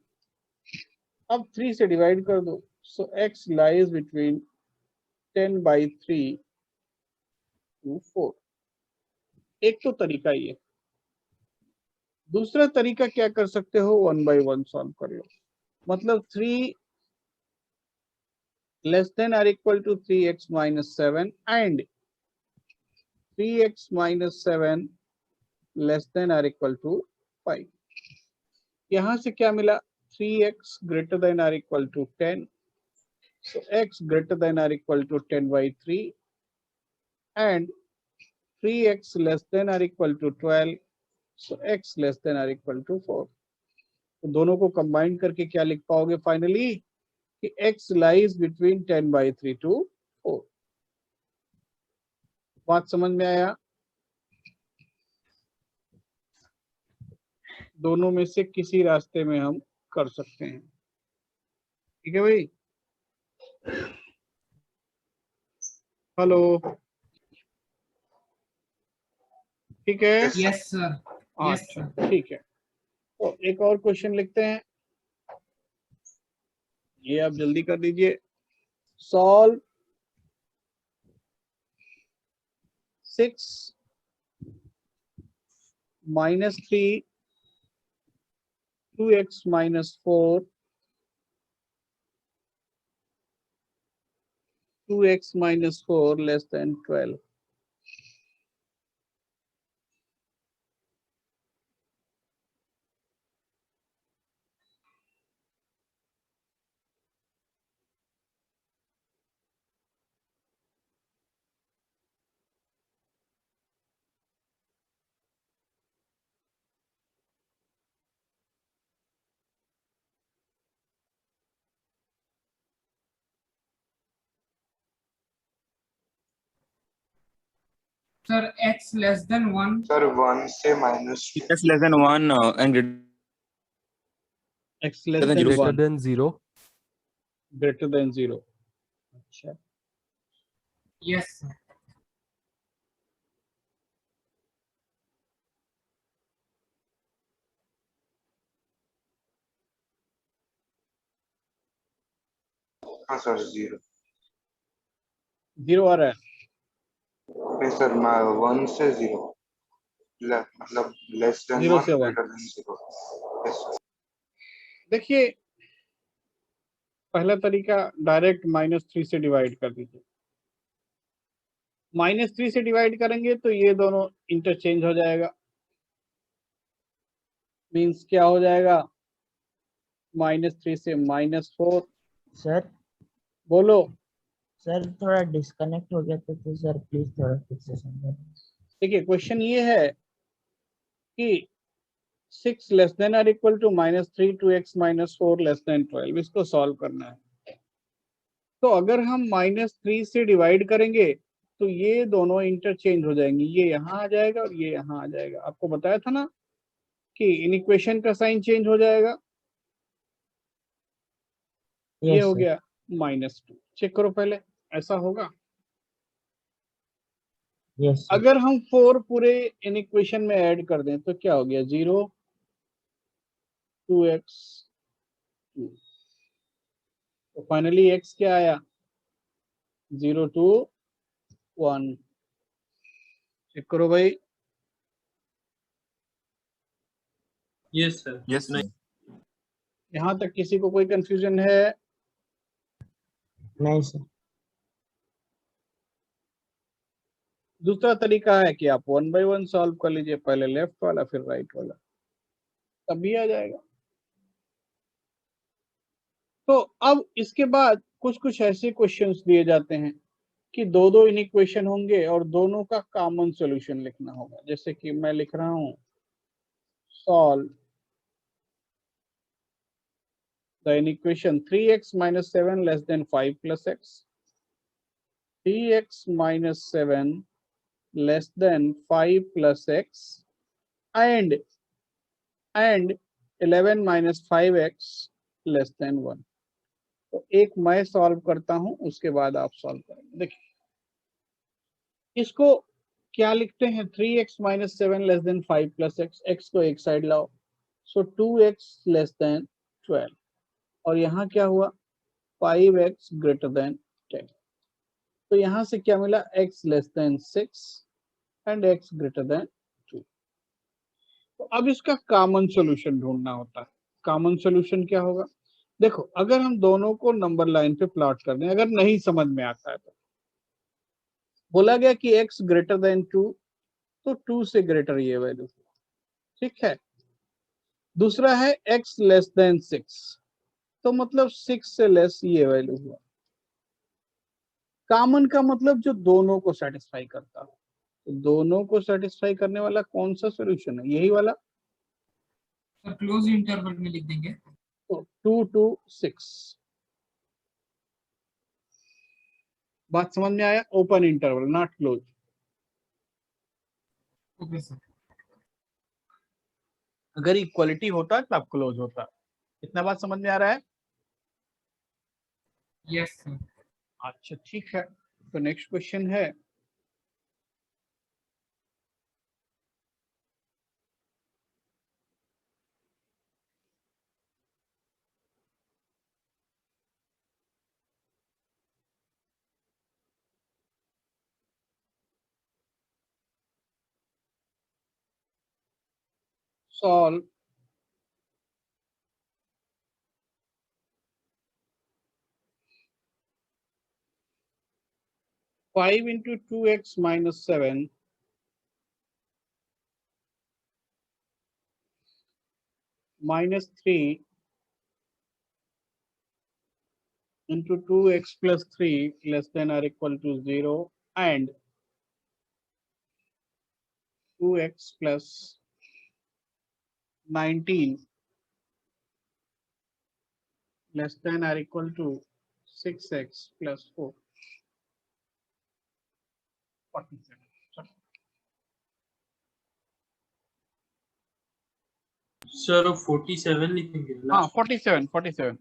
अब 3 से डिवाइड कर दो। So x lies between 10/3 to 4। एक तो तरीका ये। दूसरा तरीका क्या कर सकते हो? 1/1 सॉल्व कर लो। मतलब 3 less than or equal to 3x minus 7 and 3x minus 7 less than or equal to 5। यहां से क्या मिला? 3x greater than or equal to 10, so x greater than or equal to 10/3 and 3x less than or equal to 12, so x less than or equal to 4। तो दोनों को combine करके क्या लिख पाओगे फाइनली कि x lies between 10/3 to 4। बात समझ में आया? दोनों में से किसी रास्ते में हम कर सकते हैं। ठीक है भाई? हेलो, ठीक है? यस सर, यस अच्छा सर। ठीक है, तो एक और क्वेश्चन लिखते हैं, ये आप जल्दी कर दीजिए। Solve 6 - 3 2x - 4 2x - 4 less than 12. Sir x less then 1। Sir 1 से -2 x less than 1 and X less than than zero. greater 1 than 0. greater than 0. अच्छा, यस सर। हाँ सर 0 0 आ रहा है। नहीं सर 1 से 0 मतलब लेस देन 0 1 से 1। Greater than 0। Yes sir. देखिए, पहला तरीका डायरेक्ट -3 से डिवाइड कर दीजिए। -3 से डिवाइड करेंगे तो ये दोनों इंटरचेंज हो जाएगा, मींस क्या हो जाएगा, -3 से -4। सर बोलो। सर थोड़ा डिस्कनेक्ट हो गया था, तो सर प्लीज थोड़ा फिर से समझाइए। देखिए, क्वेश्चन ये है कि 6 लेस देन और equal to -3 2x - 4 less than 12, इसको सॉल्व करना है। तो अगर हम -3 से डिवाइड करेंगे तो ये दोनों इंटरचेंज हो जाएंगे, ये यहाँ आ जाएगा और ये यहाँ आ जाएगा। आपको बताया था ना कि इन इक्वेशन का साइन चेंज हो जाएगा। ये यस हो सर। गया -2। चेक करो पहले, ऐसा होगा? Yes sir. अगर हम 4 पूरे इन इक्वेशन में ऐड कर दें तो क्या हो गया, 0 2x 2। तो फाइनली x क्या आया, 0 2 1। चेक करो भाई। Yes sir. yes नहीं यहाँ तक किसी को कोई कंफ्यूजन है? नहीं सर। दूसरा तरीका है कि आप 1 by 1 सॉल्व कर लीजिए, पहले लेफ्ट वाला फिर राइट वाला, तभी आ जाएगा। तो अब इसके बाद कुछ कुछ ऐसे क्वेश्चंस दिए जाते हैं कि दो दो इन इक्वेशन होंगे और दोनों का कॉमन सॉल्यूशन लिखना होगा। जैसे कि मैं लिख रहा हूं, solve the in equation 3x - 7 less than 5 plus x, 3x - 7 less than 5 plus x, and 11 - 5x less than 1। तो एक मैं सॉल्व करता हूं, उसके बाद आप सॉल्व करेंगे। देखिए, इसको क्या लिखते हैं, 3x - 7 less than 5 plus x, x को एक साइड लाओ, सो 2x less than 12, और यहाँ क्या हुआ, 5x greater than 10। तो यहाँ से क्या मिला, x less than 6 and x greater than 2। तो अब इसका कॉमन सॉल्यूशन ढूंढना होता है। कॉमन सॉल्यूशन क्या होगा, देखो, अगर हम दोनों को नंबर लाइन पे प्लॉट कर दें, अगर नहीं समझ में आता है तो बोला गया कि x ग्रेटर देन 2, तो 2 से ग्रेटर ये वैल्यू, ठीक है। दूसरा है x लेस देन 6, तो मतलब 6 से लेस ये वैल्यू हुआ। कॉमन का मतलब जो दोनों को सेटिस्फाई करता हो, तो दोनों को सेटिस्फाई करने वाला कौन सा सॉल्यूशन है, यही वाला। सर क्लोज इंटरवल में लिख देंगे। तो 2 to 6, बात समझ में आया, open interval not close. Okay sir. अगर इक्वलिटी होता तब क्लोज होता। इतना बात समझ में आ रहा है? Yes sir. अच्छा ठीक है, तो नेक्स्ट क्वेश्चन है solve 5 into 2x minus 7 minus 3 into 2x plus 3 less than or equal to 0 and 2x plus 19 less than or equal to 6x plus 4. 47. Sorry. Sir 47 लिखेंगे हाँ last 47.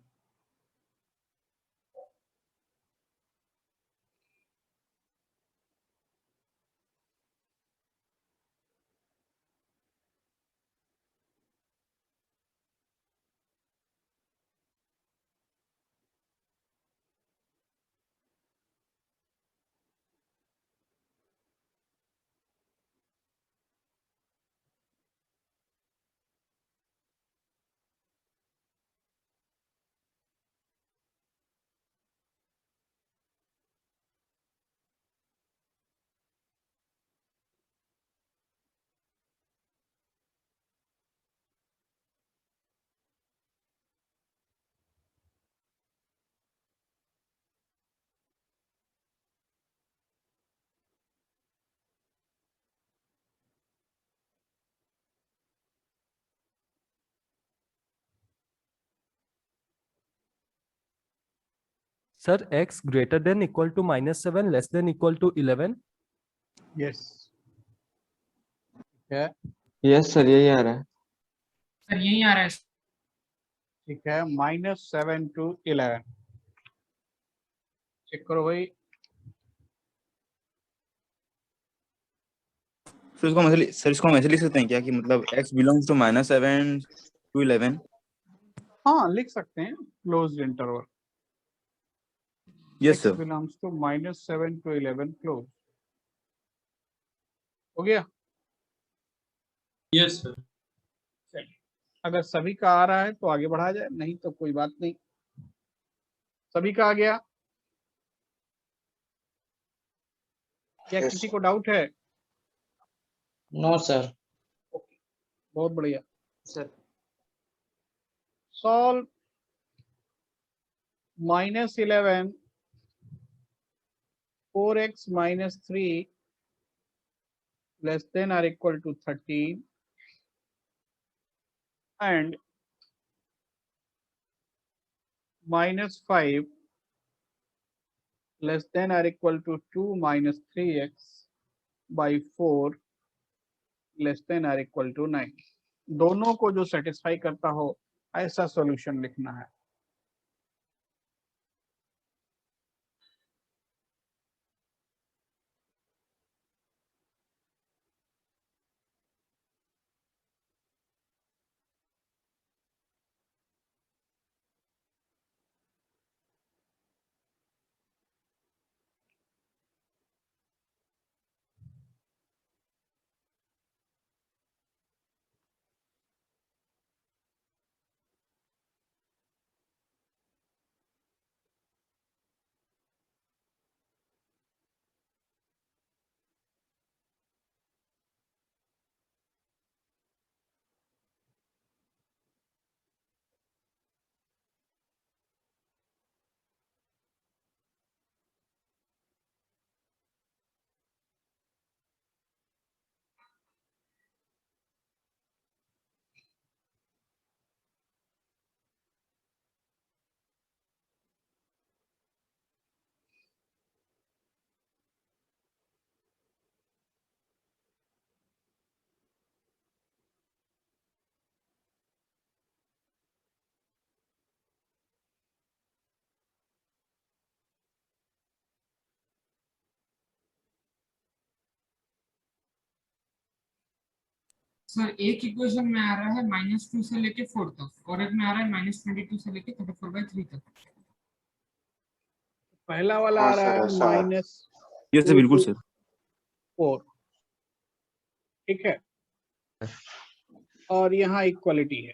Sir x greater than equal to -7 less than equal to 11. Yes. ठीक है, yes sir, यही आ रहा है। Sir यही आ रहा है। ठीक है, -7 to 11 चेक करो भाई। सर इसको हम ऐसे लिख सकते हैं क्या कि मतलब x बिलोंग्स टू -7 to 11? हाँ लिख सकते हैं, closed interval yes x sir. belongs to -7 to 11 close. हो गया? Yes sir. चलिए, अगर सभी का आ रहा है तो आगे बढ़ा जाए, नहीं तो कोई बात नहीं। सभी का आ गया? क्या Yes. किसी को डाउट है? No sir. बहुत बढ़िया। Sir solve -11 4x minus 3 less than or equal to 13 and -5 less than or equal to 2 minus 3x by 4 less than or equal to 9। दोनों को जो सेटिस्फाई करता हो ऐसा सॉल्यूशन लिखना है। सर एक इक्वेशन में आ रहा है -2 से लेके 4 तक और एक में आ रहा है -22 से लेके 34/3 तक। पहला वाला हाँ आ रहा सर, है ऐसा है। यस सर, बिल्कुल सर। -4, ठीक है, और यहाँ इक्वलिटी है।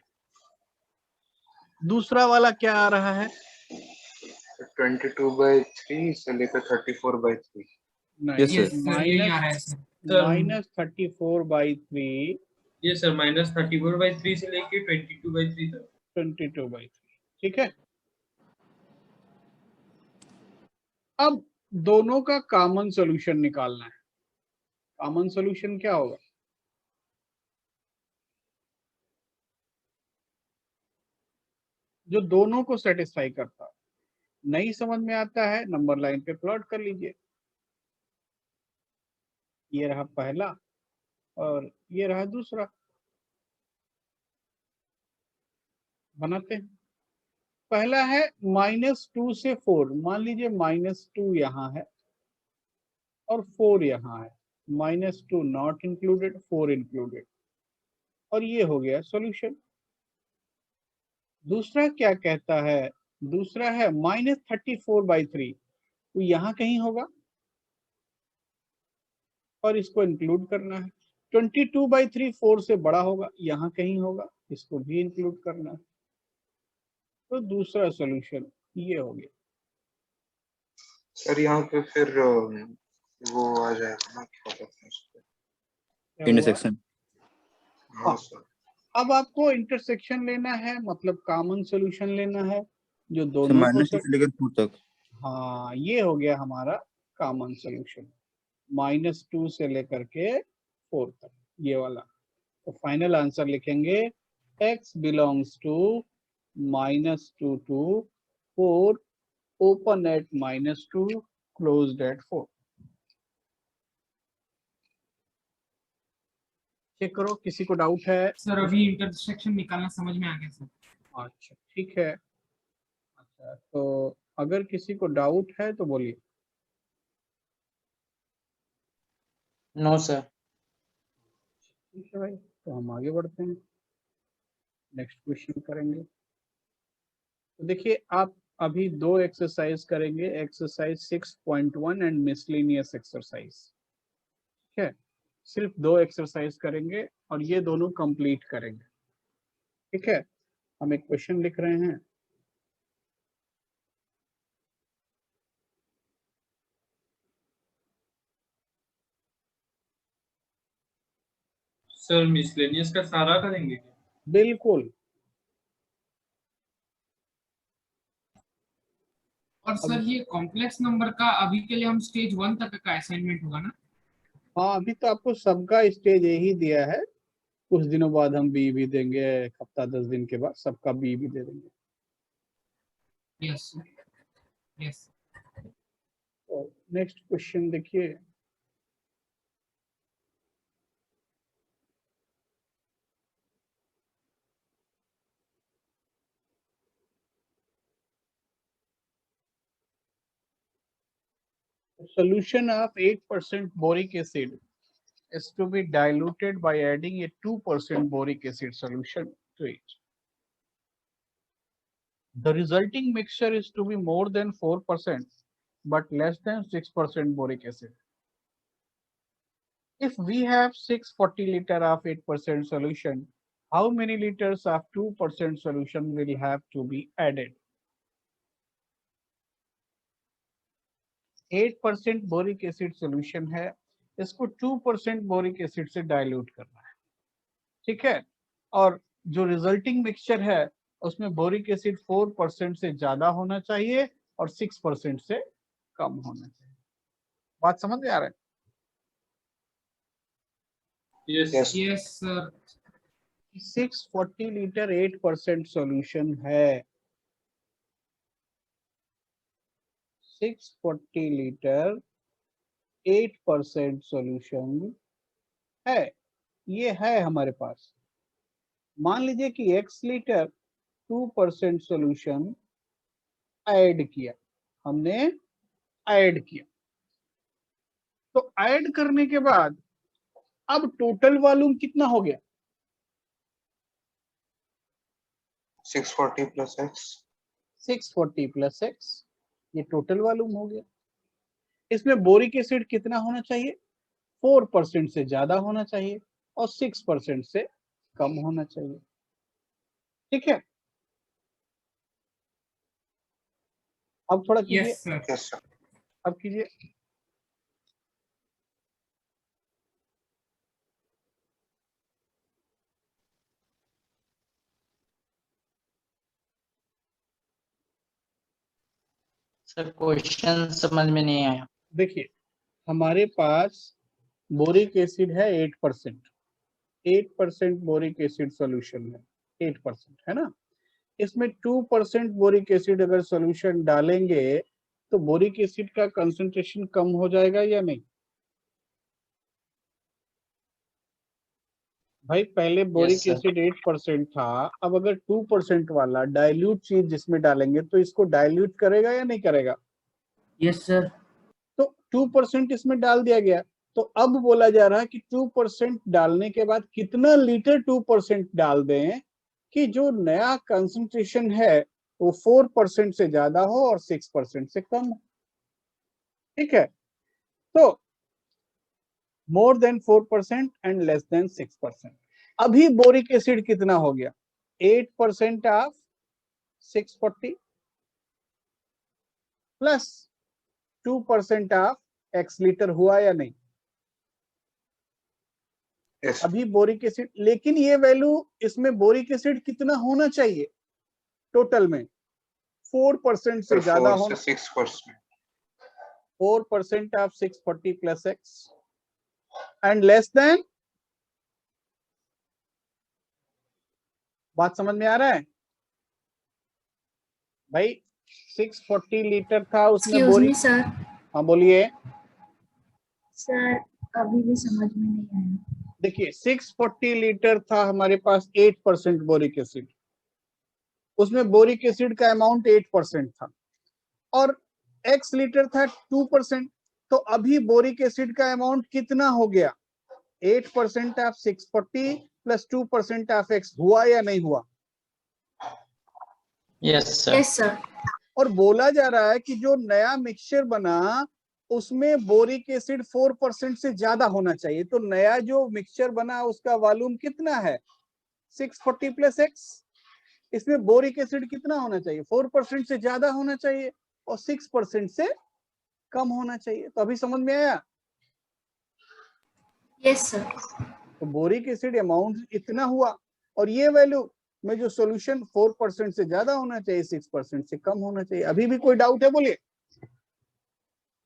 दूसरा वाला क्या आ रहा है? 22/3 से लेकर 34/3। नहीं, यस यस सर। सर यही आ रहा है सर। -34/3 ये सर -34/3 से लेके 22/3 तक। 22/3, ठीक है। अब दोनों का कॉमन सॉल्यूशन निकालना है। कॉमन सॉल्यूशन क्या होगा? जो दोनों को सेटिस्फाई करता है। नहीं समझ में आता है, नंबर लाइन पे प्लॉट कर लीजिए। ये रहा पहला और ये रहा दूसरा, बनाते हैं। पहला है -2 से 4, मान लीजिए -2 यहाँ है और 4 यहाँ है, -2 नॉट इंक्लूडेड, 4 इंक्लूडेड, और ये हो गया सॉल्यूशन। दूसरा क्या कहता है? दूसरा है -34/3, तो यहाँ कहीं होगा और इसको इंक्लूड करना है। 22/3 4 से बड़ा होगा, यहाँ कहीं होगा, इसको भी इंक्लूड करना है। तो दूसरा सॉल्यूशन ये हो गया। सर यहाँ पे फिर वो आ जाएगा ना, क्या कहते हैं उसको? क्या हुआ? इंटरसेक्शन। हाँ सर। अब आपको इंटरसेक्शन लेना है, मतलब कॉमन सॉल्यूशन लेना है जो सर दोनों को -2 से लेकर 4 तक। हाँ, ये हो गया हमारा कॉमन सॉल्यूशन, -2 से लेकर के 4 तक, ये वाला। तो फाइनल आंसर लिखेंगे x belongs to -2 to 4, open at -2, closed at 4। Check करो, किसी को डाउट है? सर अभी इंटरसेक्शन निकालना समझ में आ गया सर। अच्छा, ठीक है। अच्छा, तो अगर किसी को डाउट है तो बोलिए। No sir. ठीक है भाई, तो हम आगे बढ़ते हैं, नेक्स्ट क्वेश्चन करेंगे। तो देखिए, आप अभी दो एक्सरसाइज करेंगे, एक्सरसाइज 6.1 एंड मिसलेनियस एक्सरसाइज, ठीक है। सिर्फ दो एक्सरसाइज करेंगे और ये दोनों कंप्लीट करेंगे, ठीक है। हम एक क्वेश्चन लिख रहे हैं। सर मिसलेनियस का सारा करेंगे क्या? बिल्कुल। और सर ये कॉम्प्लेक्स नंबर का अभी के लिए हम स्टेज 1 तक का असाइनमेंट होगा ना? हाँ, अभी तो आपको सबका स्टेज यही दिया है, कुछ दिनों बाद हम बी भी देंगे, हफ्ता 10 दिन के बाद सबका बी भी दे देंगे। Yes yes. तो नेक्स्ट क्वेश्चन देखिए। Solution of 8% boric acid is to be diluted by adding a 2% boric acid solution to it. The resulting mixture is to be more than 4% but less than 6% boric acid. If we have 640 liter of 8% solution, how many liters of 2% solution will have to be added? 8% boric acid solution है, इसको 2% boric acid से dilute करना है, ठीक है। और जो resulting mixture है उसमें बोरिक एसिड 4% से ज्यादा होना चाहिए और 6% से कम होना चाहिए। बात समझ में आ रहा है? Yes yes sir. 640 litre 8% solution है, 640 लीटर 8% सॉल्यूशन है, ये है हमारे पास। मान लीजिए कि x लीटर 2% सॉल्यूशन ऐड किया, हमने ऐड किया, तो ऐड करने के बाद अब टोटल वॉल्यूम कितना हो गया? 640 plus x 640 प्लस x, ये टोटल वॉल्यूम हो गया। इसमें बोरिक एसिड कितना होना चाहिए? 4% से ज्यादा होना चाहिए और 6% से कम होना चाहिए। ठीक है, अब थोड़ा कीजिए, यस सर। yes sir अब कीजिए। सर क्वेश्चन समझ में नहीं आया। देखिए, हमारे पास बोरिक एसिड है 8%, 8% बोरिक एसिड सॉल्यूशन है, 8% है ना। इसमें 2% बोरिक एसिड अगर सॉल्यूशन डालेंगे तो बोरिक एसिड का कंसंट्रेशन कम हो जाएगा या नहीं? भाई पहले बोरिक sir. एसिड 8% था, अब अगर 2% वाला डाइल्यूट चीज जिसमें डालेंगे तो इसको डाइल्यूट करेगा या नहीं करेगा? Yes sir. तो 2% इसमें डाल दिया गया, तो अब बोला जा रहा है कि 2% डालने के बाद कितना लीटर 2% डाल दें कि जो नया कंसंट्रेशन है वो 4% से ज्यादा हो और 6% से कम हो। ठीक है, तो more than 4% and less then 6%। अभी बोरिक एसिड कितना हो गया? 8% of 640 plus 2% of x litre हुआ या नहीं? yes अभी बोरिक एसिड, लेकिन ये वैल्यू इसमें बोरिक एसिड कितना होना चाहिए टोटल में? 4% से ज्यादा 4 होना, से 6% 4% of 640 plus x and less then, बात समझ में आ रहा है भाई? 640 लीटर था उसमें बोरिक। सर। हाँ बोलिए। सर अभी भी समझ में नहीं आया। देखिए 640 लीटर था हमारे पास, 8% बोरिक एसिड, उसमें बोरिक एसिड का अमाउंट 8% था और x लीटर था 2%, तो अभी बोरिक एसिड का अमाउंट कितना हो गया? 8% ऑफ 640 प्लस 2% ऑफ x हुआ या नहीं हुआ? Yes sir. Yes sir. और बोला जा रहा है कि जो नया मिक्सचर बना उसमें बोरिक एसिड 4% से ज्यादा होना चाहिए, तो नया जो मिक्सचर बना उसका वॉल्यूम कितना है? 640 प्लस x। इसमें बोरिक एसिड कितना होना चाहिए? 4% से ज्यादा होना चाहिए और 6% से कम होना चाहिए। तो अभी समझ में आया? Yes sir. तो बोरिक एसिड अमाउंट इतना हुआ और ये वैल्यू में जो सॉल्यूशन 4% से ज्यादा होना चाहिए, 6% से कम होना चाहिए। अभी भी कोई डाउट है? बोलिए।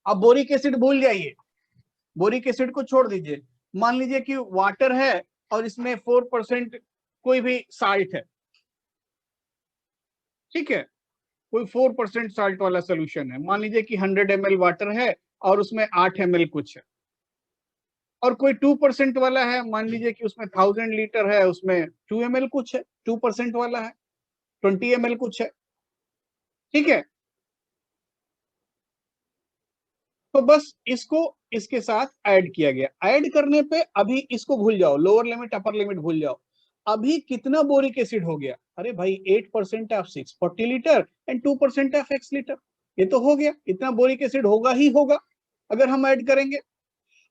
अब बोरिक एसिड भूल जाइए, बोरिक एसिड को छोड़ दीजिए। मान लीजिए कि वाटर है और इसमें 4% कोई भी साल्ट है, ठीक है, कोई 4% साल्ट वाला सोल्यूशन है। मान लीजिए कि 100 ml वाटर है और उसमें 8 ml कुछ है, और कोई 2% वाला है, मान लीजिए कि उसमें 1000 लीटर है, उसमें 2 ml कुछ है, 2% वाला है 20 ml कुछ है। ठीक है, तो बस इसको इसके साथ ऐड किया गया। ऐड करने पे अभी इसको भूल जाओ, लोअर लिमिट अपर लिमिट भूल जाओ। अभी कितना बोरिक एसिड हो गया? अरे भाई 8% of 640 litre and 2% of x litre, ये तो हो गया। इतना बोरिक एसिड होगा ही होगा अगर हम ऐड करेंगे।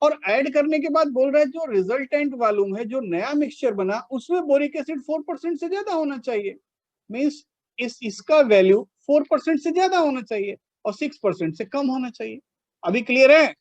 और ऐड करने के बाद बोल रहा है जो रिजल्टेंट वॉल्यूम है, जो नया मिक्सचर बना, उसमें बोरिक एसिड 4% से ज्यादा होना चाहिए। मींस इसका वैल्यू 4% से ज्यादा होना चाहिए और 6% से कम होना चाहिए। अभी क्लियर है?